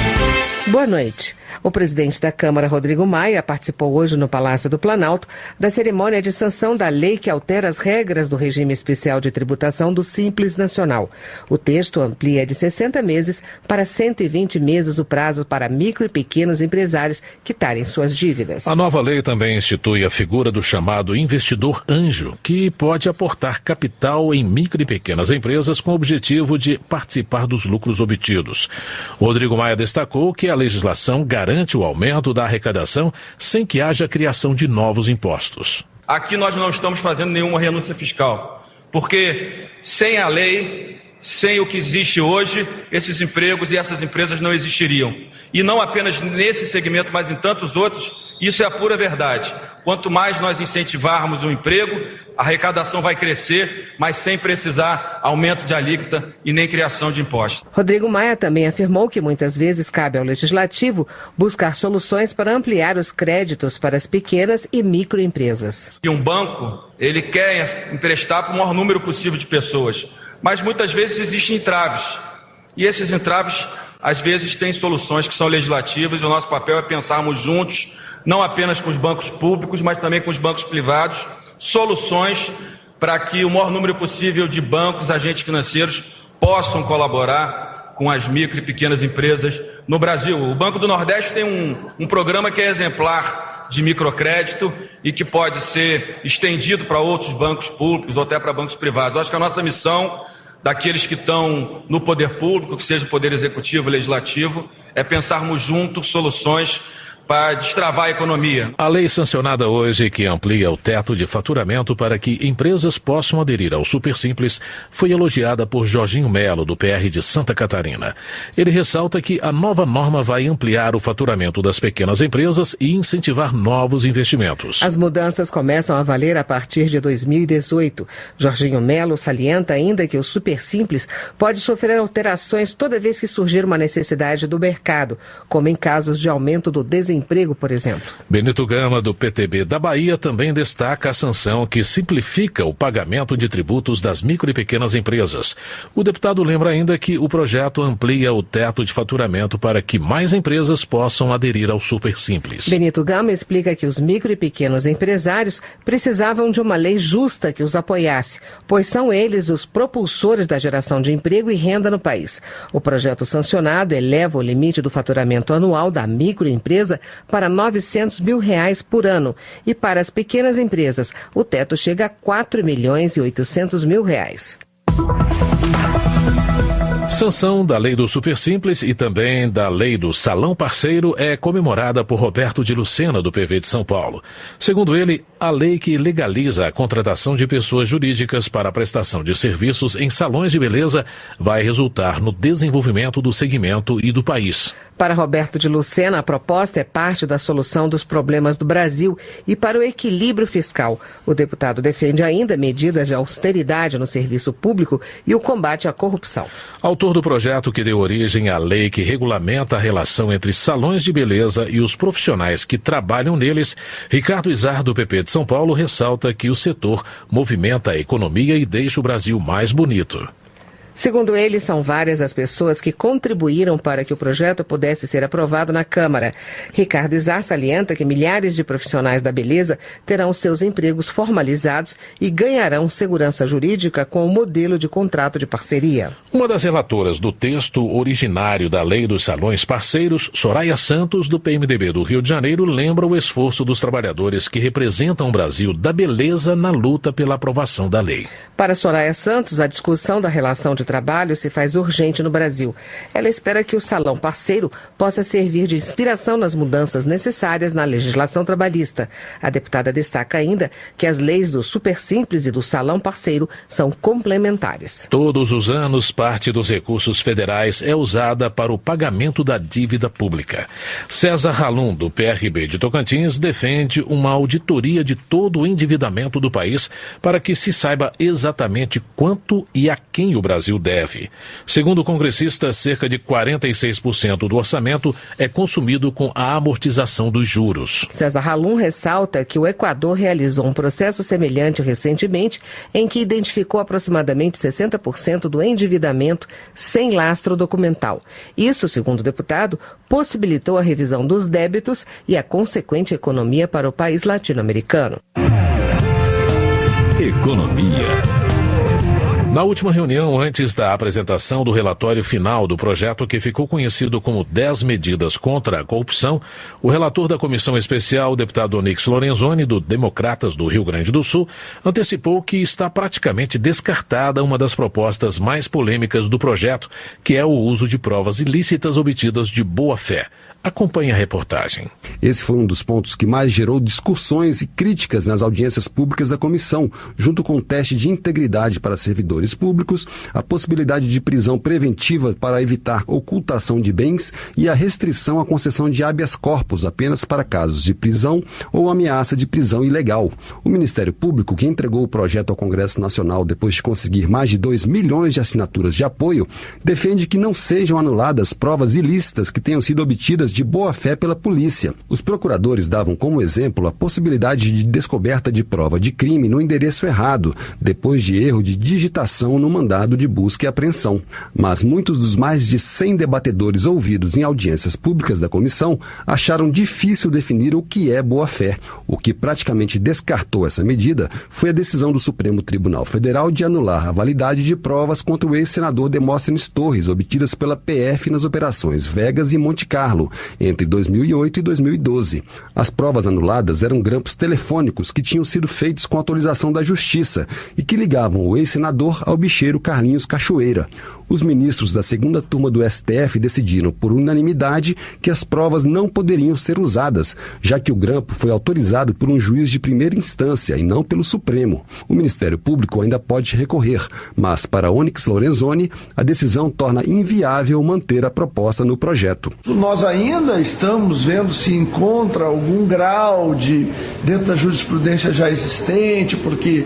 Boa noite. O presidente da Câmara, Rodrigo Maia, participou hoje no Palácio do Planalto da cerimônia de sanção da lei que altera as regras do regime especial de tributação do Simples Nacional. O texto amplia de 60 meses para 120 meses o prazo para micro e pequenos empresários quitarem suas dívidas. A nova lei também institui a figura do chamado investidor anjo, que pode aportar capital em micro e pequenas empresas com o objetivo de participar dos lucros obtidos. Rodrigo Maia destacou que a legislação garante o aumento da arrecadação sem que haja criação de novos impostos. Aqui nós não estamos fazendo nenhuma renúncia fiscal, porque sem a lei, sem o que existe hoje, esses empregos e essas empresas não existiriam. E não apenas nesse segmento, mas em tantos outros, isso é a pura verdade. Quanto mais nós incentivarmos o emprego, a arrecadação vai crescer, mas sem precisar aumento de alíquota e nem criação de impostos. Rodrigo Maia também afirmou que muitas vezes cabe ao Legislativo buscar soluções para ampliar os créditos para as pequenas e microempresas. E um banco, ele quer emprestar para o maior número possível de pessoas, mas muitas vezes existem entraves. E esses entraves, às vezes, têm soluções que são legislativas, e o nosso papel é pensarmos juntos, não apenas com os bancos públicos, mas também com os bancos privados, soluções para que o maior número possível de bancos, agentes financeiros, possam colaborar com as micro e pequenas empresas no Brasil. O Banco do Nordeste tem um programa que é exemplar de microcrédito e que pode ser estendido para outros bancos públicos ou até para bancos privados. Eu acho que a nossa missão, daqueles que estão no poder público, que seja o poder executivo, legislativo, é pensarmos juntos soluções para destravar a economia. A lei sancionada hoje, que amplia o teto de faturamento para que empresas possam aderir ao Super Simples, foi elogiada por Jorginho Melo, do PR de Santa Catarina. Ele ressalta que a nova norma vai ampliar o faturamento das pequenas empresas e incentivar novos investimentos. As mudanças começam a valer a partir de 2018. Jorginho Melo salienta ainda que o Super Simples pode sofrer alterações toda vez que surgir uma necessidade do mercado, como em casos de aumento do desemprego, por exemplo. Benito Gama, do PTB da Bahia, também destaca a sanção que simplifica o pagamento de tributos das micro e pequenas empresas. O deputado lembra ainda que o projeto amplia o teto de faturamento para que mais empresas possam aderir ao Super Simples. Benito Gama explica que os micro e pequenos empresários precisavam de uma lei justa que os apoiasse, pois são eles os propulsores da geração de emprego e renda no país. O projeto sancionado eleva o limite do faturamento anual da microempresa para R$ 900 mil por ano. E para as pequenas empresas, o teto chega a R$ 4.800.000. Sanção da Lei do Supersimples e também da Lei do Salão Parceiro é comemorada por Roberto de Lucena, do PV de São Paulo. Segundo ele, a lei que legaliza a contratação de pessoas jurídicas para a prestação de serviços em salões de beleza vai resultar no desenvolvimento do segmento e do país. Para Roberto de Lucena, a proposta é parte da solução dos problemas do Brasil e para o equilíbrio fiscal. O deputado defende ainda medidas de austeridade no serviço público e o combate à corrupção. Autor do projeto que deu origem à lei que regulamenta a relação entre salões de beleza e os profissionais que trabalham neles, Ricardo Izar, do PP de São Paulo, ressalta que o setor movimenta a economia e deixa o Brasil mais bonito. Segundo ele, são várias as pessoas que contribuíram para que o projeto pudesse ser aprovado na Câmara. Ricardo Izar salienta que milhares de profissionais da beleza terão seus empregos formalizados e ganharão segurança jurídica com o modelo de contrato de parceria. Uma das relatoras do texto originário da Lei dos Salões Parceiros, Soraya Santos, do PMDB do Rio de Janeiro, lembra o esforço dos trabalhadores que representam o Brasil da beleza na luta pela aprovação da lei. Para Soraya Santos, a discussão da relação de trabalho se faz urgente no Brasil. Ela espera que o Salão Parceiro possa servir de inspiração nas mudanças necessárias na legislação trabalhista. A deputada destaca ainda que as leis do Supersimples e do Salão Parceiro são complementares. Todos os anos, parte dos recursos federais é usada para o pagamento da dívida pública. César Halum, do PRB de Tocantins, defende uma auditoria de todo o endividamento do país para que se saiba exatamente quanto e a quem o Brasil deve. Segundo o congressista, cerca de 46% do orçamento é consumido com a amortização dos juros. César Halum ressalta que o Equador realizou um processo semelhante recentemente, em que identificou aproximadamente 60% do endividamento sem lastro documental. Isso, segundo o deputado, possibilitou a revisão dos débitos e a consequente economia para o país latino-americano. Economia. Na última reunião, antes da apresentação do relatório final do projeto que ficou conhecido como 10 medidas contra a corrupção, o relator da comissão especial, o deputado Onyx Lorenzoni, do Democratas do Rio Grande do Sul, antecipou que está praticamente descartada uma das propostas mais polêmicas do projeto, que é o uso de provas ilícitas obtidas de boa-fé. Acompanhe a reportagem. Esse foi um dos pontos que mais gerou discussões e críticas nas audiências públicas da comissão, junto com o teste de integridade para servidores públicos, a possibilidade de prisão preventiva para evitar ocultação de bens e a restrição à concessão de habeas corpus apenas para casos de prisão ou ameaça de prisão ilegal. O Ministério Público, que entregou o projeto ao Congresso Nacional depois de conseguir mais de 2 milhões de assinaturas de apoio, defende que não sejam anuladas provas ilícitas que tenham sido obtidas de boa-fé pela polícia. Os procuradores davam como exemplo a possibilidade de descoberta de prova de crime no endereço errado, depois de erro de digitação no mandado de busca e apreensão. Mas muitos dos mais de 100 debatedores ouvidos em audiências públicas da comissão acharam difícil definir o que é boa-fé. O que praticamente descartou essa medida foi a decisão do Supremo Tribunal Federal de anular a validade de provas contra o ex-senador Demóstenes Torres, obtidas pela PF nas operações Vegas e Monte Carlo, entre 2008 e 2012. As provas anuladas eram grampos telefônicos que tinham sido feitos com autorização da Justiça e que ligavam o ex-senador ao bicheiro Carlinhos Cachoeira. Os ministros da segunda turma do STF decidiram por unanimidade que as provas não poderiam ser usadas, já que o grampo foi autorizado por um juiz de primeira instância e não pelo Supremo. O Ministério Público ainda pode recorrer, mas para Onyx Lorenzoni, a decisão torna inviável manter a proposta no projeto. Nós ainda estamos vendo se encontra algum grau de, dentro da jurisprudência já existente, porque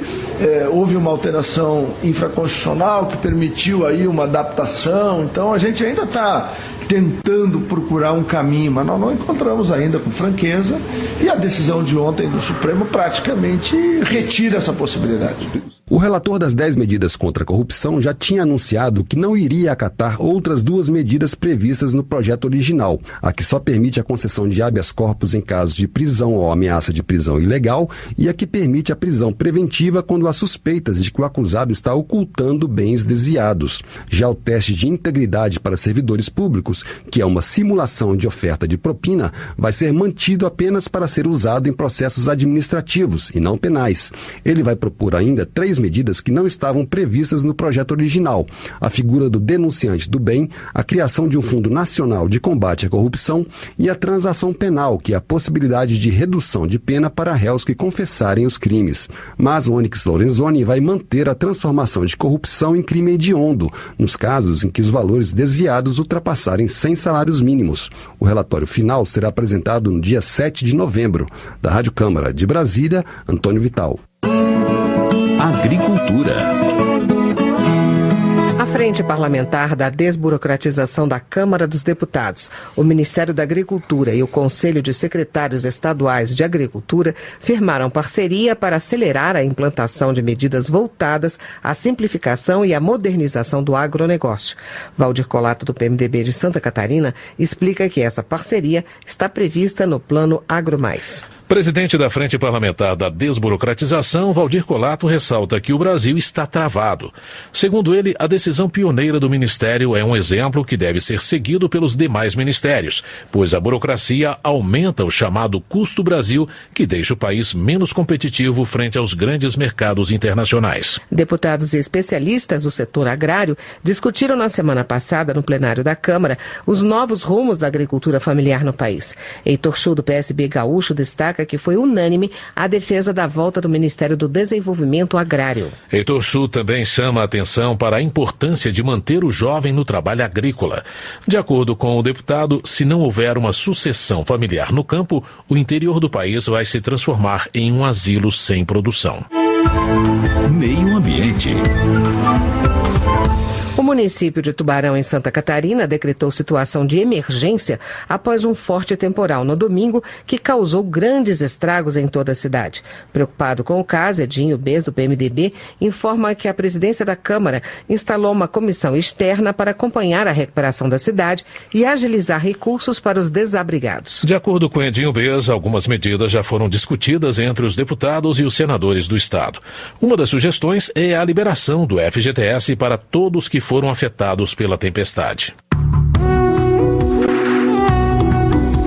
houve uma alteração infraconstitucional que permitiu aí uma adaptação, então a gente ainda está tentando procurar um caminho, mas nós não encontramos ainda com franqueza, e a decisão de ontem do Supremo praticamente retira essa possibilidade. O relator das 10 medidas contra a corrupção já tinha anunciado que não iria acatar outras 2 medidas previstas no projeto original, a que só permite a concessão de habeas corpus em casos de prisão ou ameaça de prisão ilegal e a que permite a prisão preventiva quando há suspeitas de que o acusado está ocultando bens desviados. Já o teste de integridade para servidores públicos públicos, que é uma simulação de oferta de propina, vai ser mantido apenas para ser usado em processos administrativos e não penais. Ele vai propor ainda 3 medidas que não estavam previstas no projeto original: a figura do denunciante do bem, a criação de um Fundo Nacional de Combate à Corrupção e a transação penal, que é a possibilidade de redução de pena para réus que confessarem os crimes. Mas Onyx Lorenzoni vai manter a transformação de corrupção em crime hediondo, nos casos em que os valores desviados ultrapassarem 100 salários mínimos. O relatório final será apresentado no dia 7 de novembro. Da Rádio Câmara de Brasília, Antônio Vital. Agricultura. A Frente Parlamentar da Desburocratização da Câmara dos Deputados, o Ministério da Agricultura e o Conselho de Secretários Estaduais de Agricultura firmaram parceria para acelerar a implantação de medidas voltadas à simplificação e à modernização do agronegócio. Valdir Colato, do PMDB de Santa Catarina, explica que essa parceria está prevista no Plano AgroMais. Presidente da Frente Parlamentar da Desburocratização, Valdir Colato, ressalta que o Brasil está travado. Segundo ele, a decisão pioneira do Ministério é um exemplo que deve ser seguido pelos demais ministérios, pois a burocracia aumenta o chamado custo Brasil, que deixa o país menos competitivo frente aos grandes mercados internacionais. Deputados e especialistas do setor agrário discutiram na semana passada, no plenário da Câmara, os novos rumos da agricultura familiar no país. Heitor Chu, do PSB gaúcho, destaca que foi unânime a defesa da volta do Ministério do Desenvolvimento Agrário. Heitor Chu também chama a atenção para a importância de manter o jovem no trabalho agrícola. De acordo com o deputado, se não houver uma sucessão familiar no campo, o interior do país vai se transformar em um asilo sem produção. Meio Ambiente. O município de Tubarão, em Santa Catarina, decretou situação de emergência após um forte temporal no domingo que causou grandes estragos em toda a cidade. Preocupado com o caso, Edinho Bez, do PMDB, informa que a presidência da Câmara instalou uma comissão externa para acompanhar a recuperação da cidade e agilizar recursos para os desabrigados. De acordo com Edinho Bez, algumas medidas já foram discutidas entre os deputados e os senadores do Estado. Uma das sugestões é a liberação do FGTS para todos que foram afetados pela tempestade.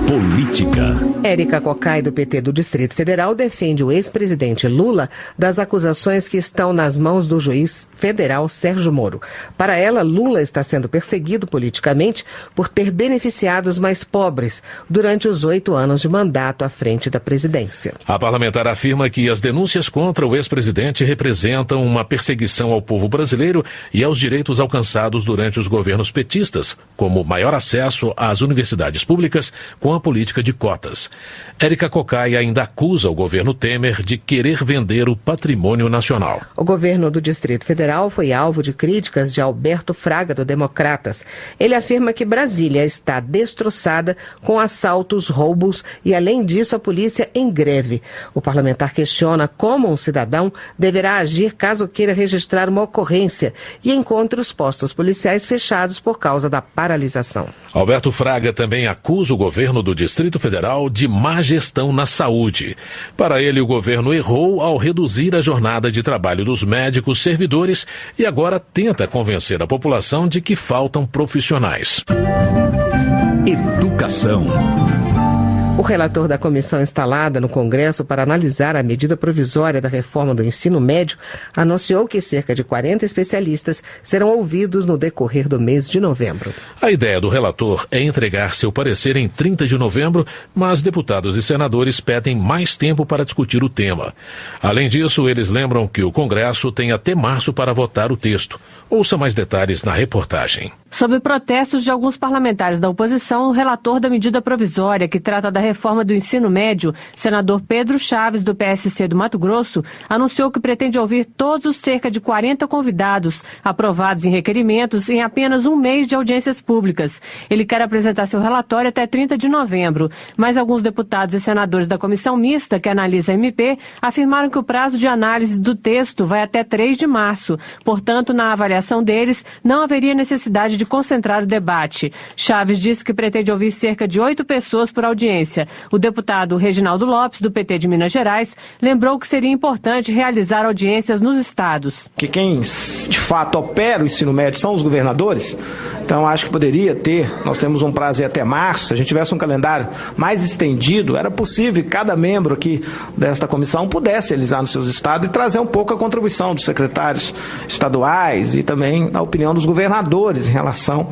Política. Érica Cocai, do PT do Distrito Federal, defende o ex-presidente Lula das acusações que estão nas mãos do juiz federal Sérgio Moro. Para ela, Lula está sendo perseguido politicamente por ter beneficiado os mais pobres durante os 8 anos de mandato à frente da presidência. A parlamentar afirma que as denúncias contra o ex-presidente representam uma perseguição ao povo brasileiro e aos direitos alcançados durante os governos petistas, como maior acesso às universidades públicas com a política de cotas. Érica Cocai ainda acusa o governo Temer de querer vender o patrimônio nacional. O governo do Distrito Federal foi alvo de críticas de Alberto Fraga, do Democratas. Ele afirma que Brasília está destroçada com assaltos, roubos e, além disso, a polícia em greve. O parlamentar questiona como um cidadão deverá agir caso queira registrar uma ocorrência e encontre os postos policiais fechados por causa da paralisação. Alberto Fraga também acusa o governo do Distrito Federal de má gestão na saúde. Para ele, o governo errou ao reduzir a jornada de trabalho dos médicos servidores e agora tenta convencer a população de que faltam profissionais. Educação. O relator da comissão instalada no Congresso para analisar a medida provisória da reforma do ensino médio anunciou que cerca de 40 especialistas serão ouvidos no decorrer do mês de novembro. A ideia do relator é entregar seu parecer em 30 de novembro, mas deputados e senadores pedem mais tempo para discutir o tema. Além disso, eles lembram que o Congresso tem até março para votar o texto. Ouça mais detalhes na reportagem. Sob protestos de alguns parlamentares da oposição, o relator da medida provisória que trata da reforma do ensino médio, senador Pedro Chaves, do PSC do Mato Grosso, anunciou que pretende ouvir todos os cerca de 40 convidados aprovados em requerimentos em apenas um mês de audiências públicas. Ele quer apresentar seu relatório até 30 de novembro, mas alguns deputados e senadores da comissão mista que analisa a MP afirmaram que o prazo de análise do texto vai até 3 de março. Portanto, na avaliação deles, não haveria necessidade de concentrar o debate. Chaves disse que pretende ouvir cerca de 8 pessoas por audiência. audiência. O deputado Reginaldo Lopes, do PT de Minas Gerais, lembrou que seria importante realizar audiências nos estados. Que quem de fato opera o ensino médio são os governadores, então acho que poderia ter, nós temos um prazo até março, se a gente tivesse um calendário mais estendido, era possível que cada membro aqui desta comissão pudesse realizar nos seus estados e trazer um pouco a contribuição dos secretários estaduais e também a opinião dos governadores em relação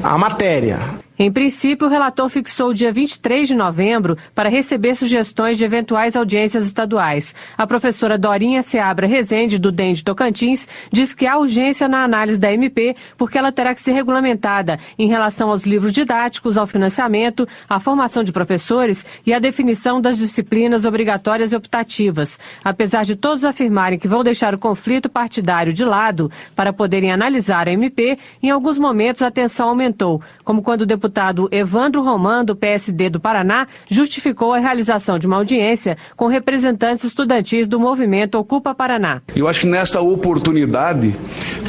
à matéria. Em princípio, o relator fixou o dia 23 de novembro para receber sugestões de eventuais audiências estaduais. A professora Dorinha Seabra Rezende, do DEM de Tocantins, diz que há urgência na análise da MP porque ela terá que ser regulamentada em relação aos livros didáticos, ao financiamento, à formação de professores e à definição das disciplinas obrigatórias e optativas. Apesar de todos afirmarem que vão deixar o conflito partidário de lado para poderem analisar a MP, em alguns momentos a tensão aumentou, como quando o deputado Evandro Roman, do PSD do Paraná, justificou a realização de uma audiência com representantes estudantis do movimento Ocupa Paraná. Eu acho que nesta oportunidade,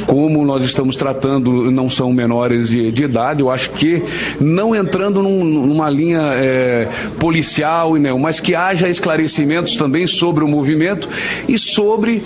como nós estamos tratando, não são menores de idade, eu acho que não entrando numa linha policial, mas que haja esclarecimentos também sobre o movimento e sobre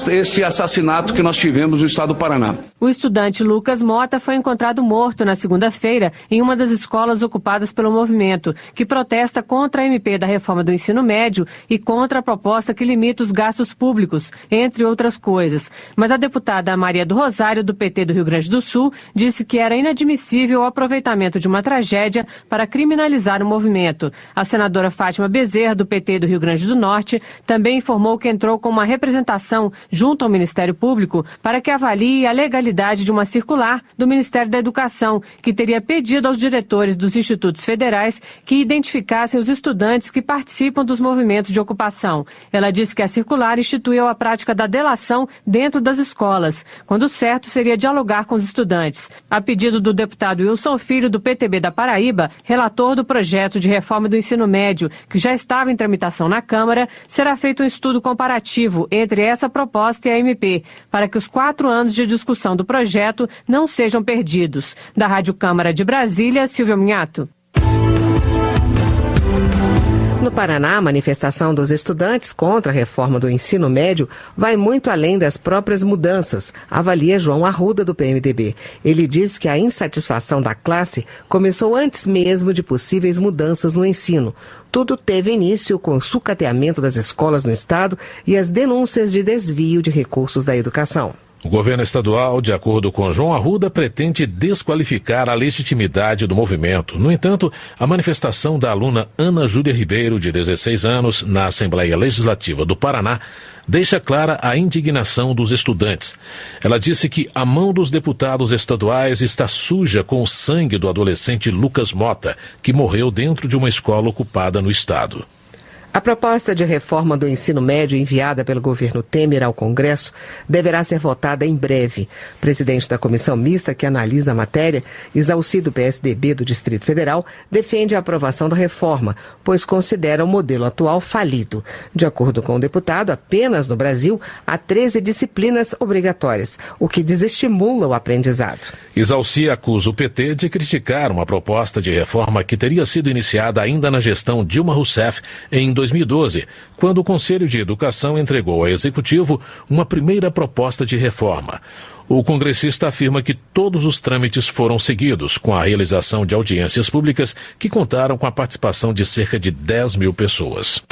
este assassinato que nós tivemos no estado do Paraná. O estudante Lucas Mota foi encontrado morto na segunda-feira em uma das escolas ocupadas pelo movimento, que protesta contra a MP da reforma do ensino médio e contra a proposta que limita os gastos públicos, entre outras coisas. Mas a deputada Maria do Rosário, do PT do Rio Grande do Sul, disse que era inadmissível o aproveitamento de uma tragédia para criminalizar o movimento. A senadora Fátima Bezerra, do PT do Rio Grande do Norte, também informou que entrou com uma representação junto ao Ministério Público para que avalie a legalidade de uma circular do Ministério da Educação, que teria pedido aos diretores dos institutos federais que identificassem os estudantes que participam dos movimentos de ocupação. Ela disse que a circular instituiu a prática da delação dentro das escolas, quando o certo seria dialogar com os estudantes. A pedido do deputado Wilson Filho, do PTB da Paraíba, relator do projeto de reforma do ensino médio, que já estava em tramitação na Câmara, será feito um estudo comparativo entre essa proposta e a MP, para que os 4 anos de discussão do projeto não sejam perdidos. Da Rádio Câmara de Brasília, Silvia Minhato. No Paraná, a manifestação dos estudantes contra a reforma do ensino médio vai muito além das próprias mudanças, avalia João Arruda, do PMDB. Ele diz que a insatisfação da classe começou antes mesmo de possíveis mudanças no ensino. Tudo teve início com o sucateamento das escolas no estado e as denúncias de desvio de recursos da educação. O governo estadual, de acordo com João Arruda, pretende desqualificar a legitimidade do movimento. No entanto, a manifestação da aluna Ana Júlia Ribeiro, de 16 anos, na Assembleia Legislativa do Paraná, deixa clara a indignação dos estudantes. Ela disse que a mão dos deputados estaduais está suja com o sangue do adolescente Lucas Mota, que morreu dentro de uma escola ocupada no estado. A proposta de reforma do ensino médio enviada pelo governo Temer ao Congresso deverá ser votada em breve. O presidente da comissão mista que analisa a matéria, Isalci, do PSDB do Distrito Federal, defende a aprovação da reforma, pois considera o modelo atual falido. De acordo com o deputado, apenas no Brasil há 13 disciplinas obrigatórias, o que desestimula o aprendizado. Isalci acusa o PT de criticar uma proposta de reforma que teria sido iniciada ainda na gestão Dilma Rousseff em 2012, quando o Conselho de Educação entregou ao Executivo uma primeira proposta de reforma. O congressista afirma que todos os trâmites foram seguidos, com a realização de audiências públicas que contaram com a participação de cerca de 10 mil pessoas.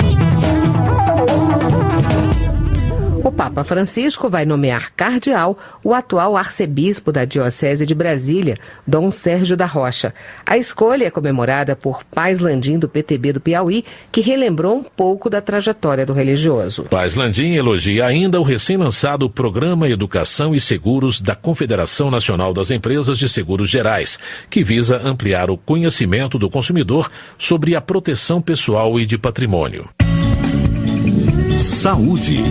O Papa Francisco vai nomear cardeal o atual arcebispo da Diocese de Brasília, Dom Sérgio da Rocha. A escolha é comemorada por Paz Landim, do PTB do Piauí, que relembrou um pouco da trajetória do religioso. Paz Landim elogia ainda o recém-lançado Programa Educação e Seguros da Confederação Nacional das Empresas de Seguros Gerais, que visa ampliar o conhecimento do consumidor sobre a proteção pessoal e de patrimônio. Saúde.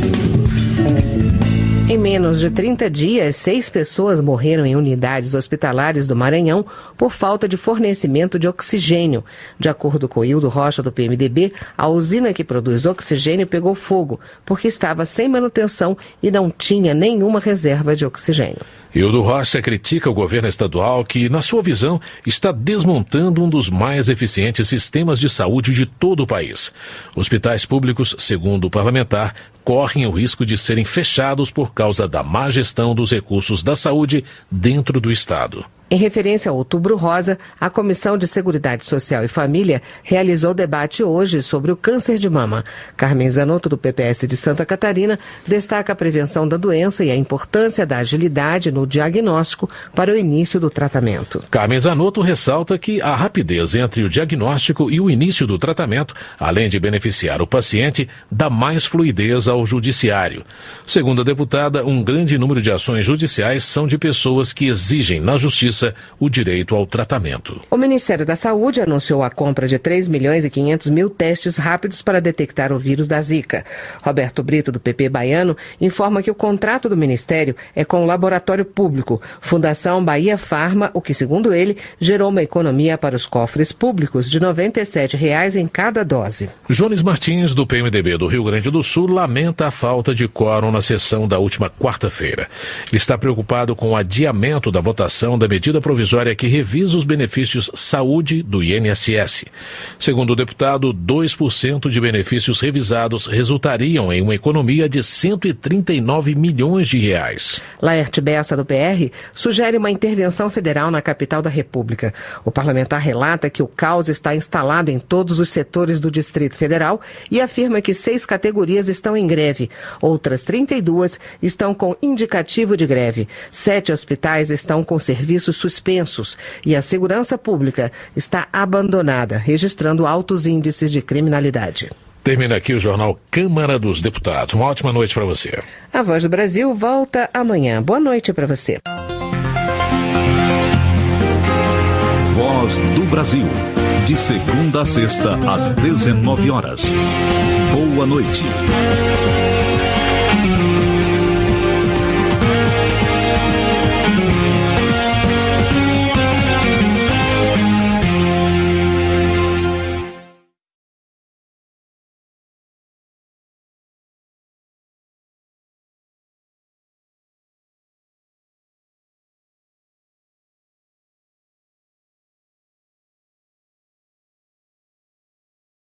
Em menos de 30 dias, 6 pessoas morreram em unidades hospitalares do Maranhão por falta de fornecimento de oxigênio. De acordo com Hildo Rocha, do PMDB, a usina que produz oxigênio pegou fogo porque estava sem manutenção e não tinha nenhuma reserva de oxigênio. Hildo Rocha critica o governo estadual que, na sua visão, está desmontando um dos mais eficientes sistemas de saúde de todo o país. Hospitais públicos, segundo o parlamentar, correm o risco de serem fechados por causa da má gestão dos recursos da saúde dentro do estado. Em referência ao Outubro Rosa, a Comissão de Seguridade Social e Família realizou debate hoje sobre o câncer de mama. Carmen Zanotto, do PPS de Santa Catarina, destaca a prevenção da doença e a importância da agilidade no diagnóstico para o início do tratamento. Carmen Zanotto ressalta que a rapidez entre o diagnóstico e o início do tratamento, além de beneficiar o paciente, dá mais fluidez ao judiciário. Segundo a deputada, um grande número de ações judiciais são de pessoas que exigem na justiça o direito ao tratamento. O Ministério da Saúde anunciou a compra de 3.500.000 testes rápidos para detectar o vírus da Zika. Roberto Brito, do PP baiano, informa que o contrato do Ministério é com o laboratório público, Fundação Bahia Farma, o que, segundo ele, gerou uma economia para os cofres públicos de R$ 97,00 em cada dose. Jones Martins, do PMDB do Rio Grande do Sul, lamenta a falta de quórum na sessão da última quarta-feira. Ele está preocupado com o adiamento da votação da medida provisória que revisa os benefícios saúde do INSS. Segundo o deputado, 2% de benefícios revisados resultariam em uma economia de R$ 139 milhões de reais. Laerte Bessa, do PR, sugere uma intervenção federal na capital da República. O parlamentar relata que o caos está instalado em todos os setores do Distrito Federal e afirma que 6 categorias estão em greve. Outras 32 estão com indicativo de greve. 7 hospitais estão com serviços suspensos e a segurança pública está abandonada, registrando altos índices de criminalidade. Termina aqui o jornal Câmara dos Deputados. Uma ótima noite para você. A Voz do Brasil volta amanhã. Boa noite para você. Voz do Brasil. De segunda a sexta, às 19 horas. Boa noite.